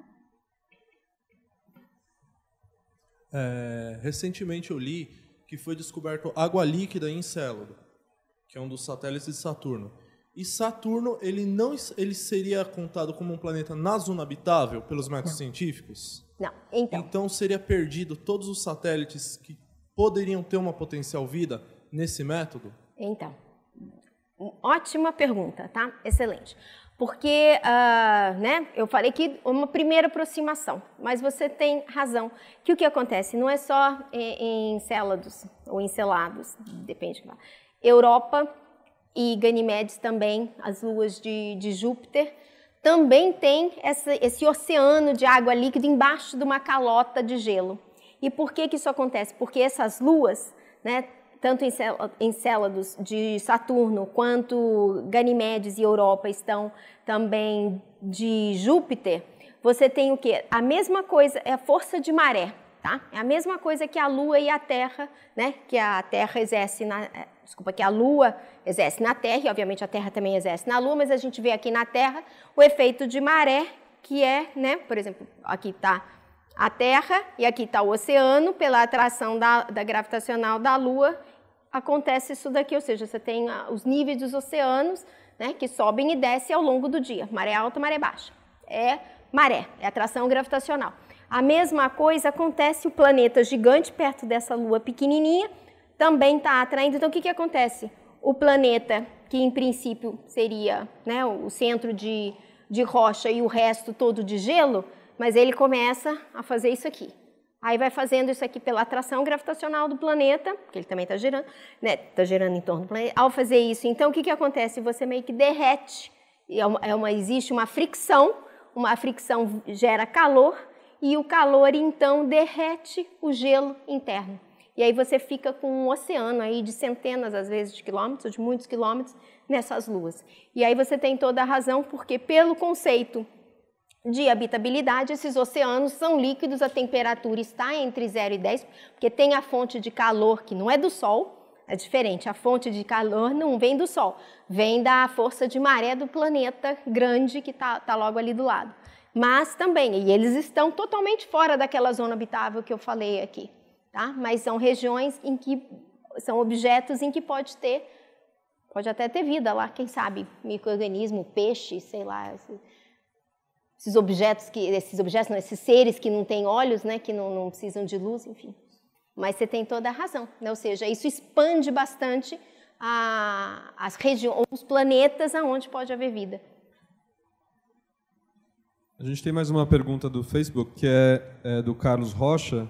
Recentemente eu li que foi descoberto água líquida em Encélado, que é um dos satélites de Saturno. E Saturno, ele seria contado como um planeta na zona habitável pelos métodos científicos? Não. Então seria perdido todos os satélites que poderiam ter uma potencial vida nesse método? Então, ótima pergunta, tá? Excelente. Porque, eu falei que uma primeira aproximação, mas você tem razão, que o que acontece não é só em Encélados ou Encelados, depende. Europa e Ganimedes também, as luas de Júpiter, também tem esse oceano de água líquida embaixo de uma calota de gelo. E por que isso acontece? Porque essas luas, né, tanto Encélados de Saturno quanto Ganimedes e Europa estão também de Júpiter, você tem o quê? A mesma coisa, é a força de maré, tá? É a mesma coisa que a Lua e a Terra, né? Que a Terra exerce que a Lua exerce na Terra, e obviamente a Terra também exerce na Lua, mas a gente vê aqui na Terra o efeito de maré, que é, né? Por exemplo, aqui está a Terra e aqui está o oceano, pela atração da gravitacional da Lua, acontece isso daqui, ou seja, você tem os níveis dos oceanos, né, que sobem e descem ao longo do dia, maré alta, maré baixa. É maré, é atração gravitacional. A mesma coisa acontece, o planeta gigante perto dessa Lua pequenininha também está atraindo. Então, o que acontece? O planeta, que em princípio seria, né, o centro de rocha e o resto todo de gelo, mas ele começa a fazer isso aqui. Aí vai fazendo isso aqui pela atração gravitacional do planeta, porque ele também está girando, né? Está girando em torno do planeta. Ao fazer isso, então, o que acontece? Você meio que derrete, existe uma fricção gera calor, e o calor, então, derrete o gelo interno. E aí você fica com um oceano aí de centenas, às vezes, de quilômetros, de muitos quilômetros, nessas luas. E aí você tem toda a razão, porque pelo conceito de habitabilidade, esses oceanos são líquidos, a temperatura está entre 0 e 10, porque tem a fonte de calor que não é do Sol, é diferente, a fonte de calor não vem do Sol, vem da força de maré do planeta grande que está logo ali do lado. Mas também, e eles estão totalmente fora daquela zona habitável que eu falei aqui, tá? Mas são regiões em que, são objetos em que pode até ter vida lá, quem sabe, micro-organismo, peixe, sei lá, esses seres que não têm olhos, né, que não precisam de luz, enfim. Mas você tem toda a razão, né? Ou seja, isso expande bastante as regiões, os planetas aonde pode haver vida. A gente tem mais uma pergunta do Facebook, que é do Carlos Rocha,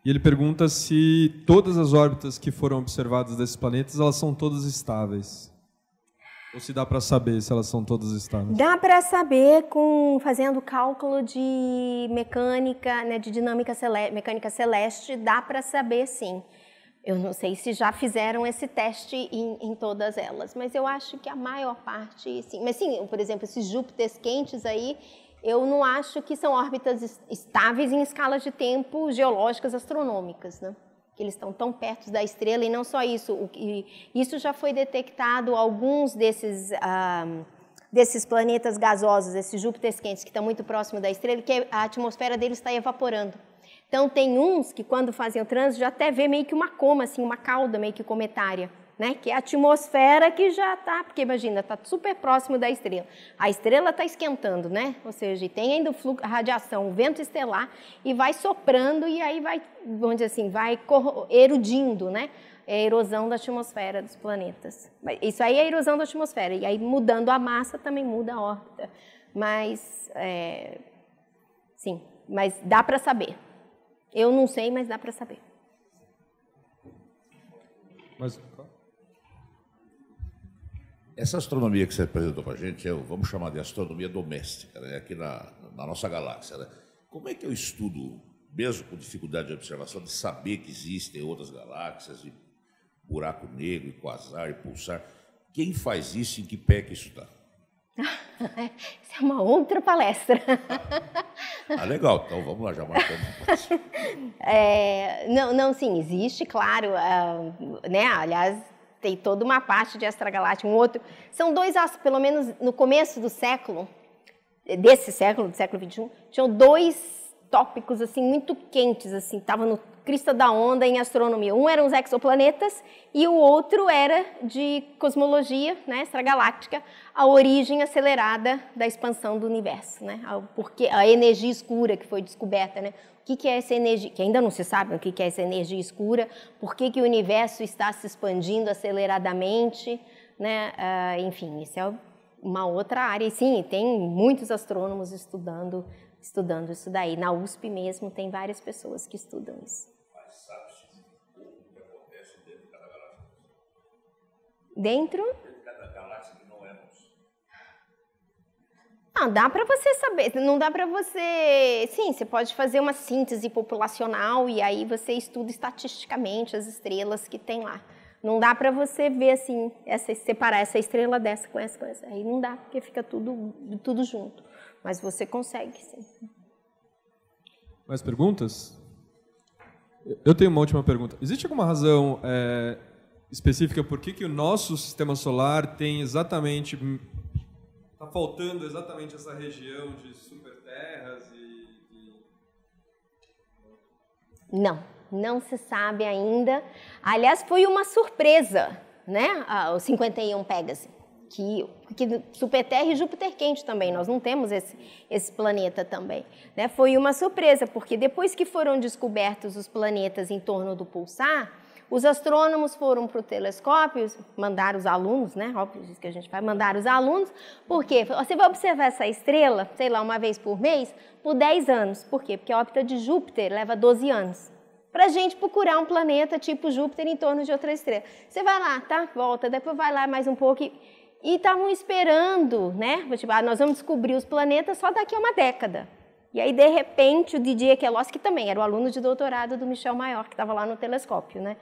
e ele pergunta se todas as órbitas que foram observadas desses planetas, elas são todas estáveis. Ou se dá para saber se elas são todas estáveis? Dá para saber fazendo cálculo de mecânica, né, de dinâmica mecânica celeste, dá para saber sim. Eu não sei se já fizeram esse teste em todas elas, mas eu acho que a maior parte sim. Mas sim, por exemplo, esses Júpiteres quentes aí, eu não acho que são órbitas estáveis em escalas de tempo geológicas astronômicas, né? Que eles estão tão perto da estrela, e não só isso, isso já foi detectado, alguns desses planetas gasosos, esses Júpiteres quentes que estão muito próximos da estrela, que a atmosfera deles está evaporando. Então tem uns que quando fazem o trânsito já até vê meio que uma coma, assim, uma cauda meio que cometária, né? Que é a atmosfera que já está, porque imagina, está super próximo da estrela. A estrela está esquentando, né? Ou seja, tem ainda a radiação, o vento estelar, e vai soprando, e aí vai, vamos dizer assim, vai erudindo, né? É a erosão da atmosfera dos planetas. Isso aí é a erosão da atmosfera, e aí mudando a massa também muda a órbita. Mas, sim, mas dá para saber. Eu não sei, mas dá para saber. Mas... Essa astronomia que você apresentou para a gente, vamos chamar de astronomia doméstica, né? Aqui na nossa galáxia. Né? Como é que eu estudo, mesmo com dificuldade de observação, de saber que existem outras galáxias, e buraco negro, e quasar, e pulsar? Quem faz isso e em que pé que isso está? Isso é uma outra palestra. Legal, então vamos lá, já marcamos. Não, sim, existe, claro, né? Aliás, tem toda uma parte de extragaláctica, são dois astros, pelo menos no começo do século, do século XXI, tinham dois tópicos assim muito quentes, assim, estavam no crista da onda em astronomia. Um eram os exoplanetas e o outro era de cosmologia, né, extragaláctica, a origem acelerada da expansão do universo, né? Porque a energia escura que foi descoberta, né? O que é essa energia? Que ainda não se sabe o que é essa energia escura, por que o universo está se expandindo aceleradamente, né? Enfim, isso é uma outra área. E sim, tem muitos astrônomos estudando isso daí. Na USP mesmo tem várias pessoas que estudam isso. Mas sabe-se o que acontece dentro de cada galáxia? Dentro de cada galáxia que não é nossa. Não, dá para você saber, não dá para você... Sim, você pode fazer uma síntese populacional e aí você estuda estatisticamente as estrelas que tem lá. Não dá para você ver assim, separar essa estrela dessa com essa. Aí não dá, porque fica tudo junto. Mas você consegue, sim. Mais perguntas? Eu tenho uma última pergunta. Existe alguma razão específica por que o nosso sistema solar tem exatamente... Está faltando exatamente essa região de superterras Não se sabe ainda. Aliás, foi uma surpresa, né? O 51 Pégase, que Superterra e Júpiter quente também, nós não temos esse planeta também. Né? Foi uma surpresa, porque depois que foram descobertos os planetas em torno do pulsar, os astrônomos foram para o telescópio, mandaram os alunos, né? Óbvio isso que a gente faz, mandaram os alunos, porque você vai observar essa estrela, sei lá, uma vez por mês, por 10 anos. Por quê? Porque a órbita de Júpiter leva 12 anos. Para a gente procurar um planeta tipo Júpiter em torno de outra estrela. Você vai lá, tá? Volta, depois vai lá mais um pouco e estavam esperando, né? Tipo, nós vamos descobrir os planetas só daqui a uma década. E aí, de repente, o Didier Queloz, que também era o aluno de doutorado do Michel Mayor, que estava lá no telescópio, né?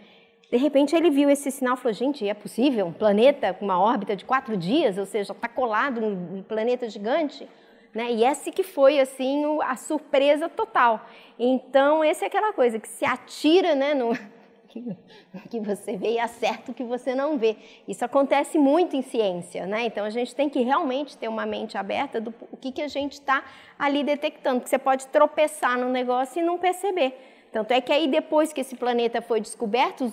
De repente, ele viu esse sinal e falou, gente, é possível? Um planeta com uma órbita de 4 dias, ou seja, está colado num planeta gigante? Né? E essa que foi, assim, a surpresa total. Então, essa é aquela coisa que se atira, né, no que você vê e acerta o que você não vê. Isso acontece muito em ciência, né? Então, a gente tem que realmente ter uma mente aberta do que a gente está ali detectando, porque você pode tropeçar no negócio e não perceber. Tanto é que aí, depois que esse planeta foi descoberto,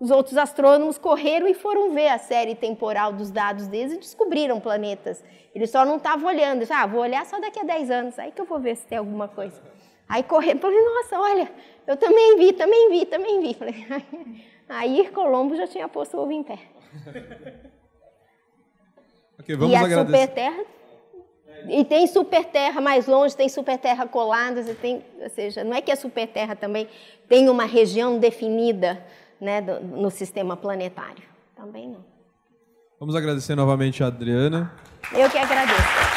os outros astrônomos correram e foram ver a série temporal dos dados deles e descobriram planetas. Eles só não estavam olhando. Vou olhar só daqui a 10 anos, aí que eu vou ver se tem alguma coisa. Aí correram, falei, nossa, olha, eu também vi. Falei, aí Colombo já tinha posto o ovo em pé. Okay, vamos agradecer. Superterra, e tem superterra mais longe, tem superterra colada, ou seja, não é que a superterra também tem uma região definida, né, no sistema planetário. Também não. Vamos agradecer novamente a Adriana. Eu que agradeço.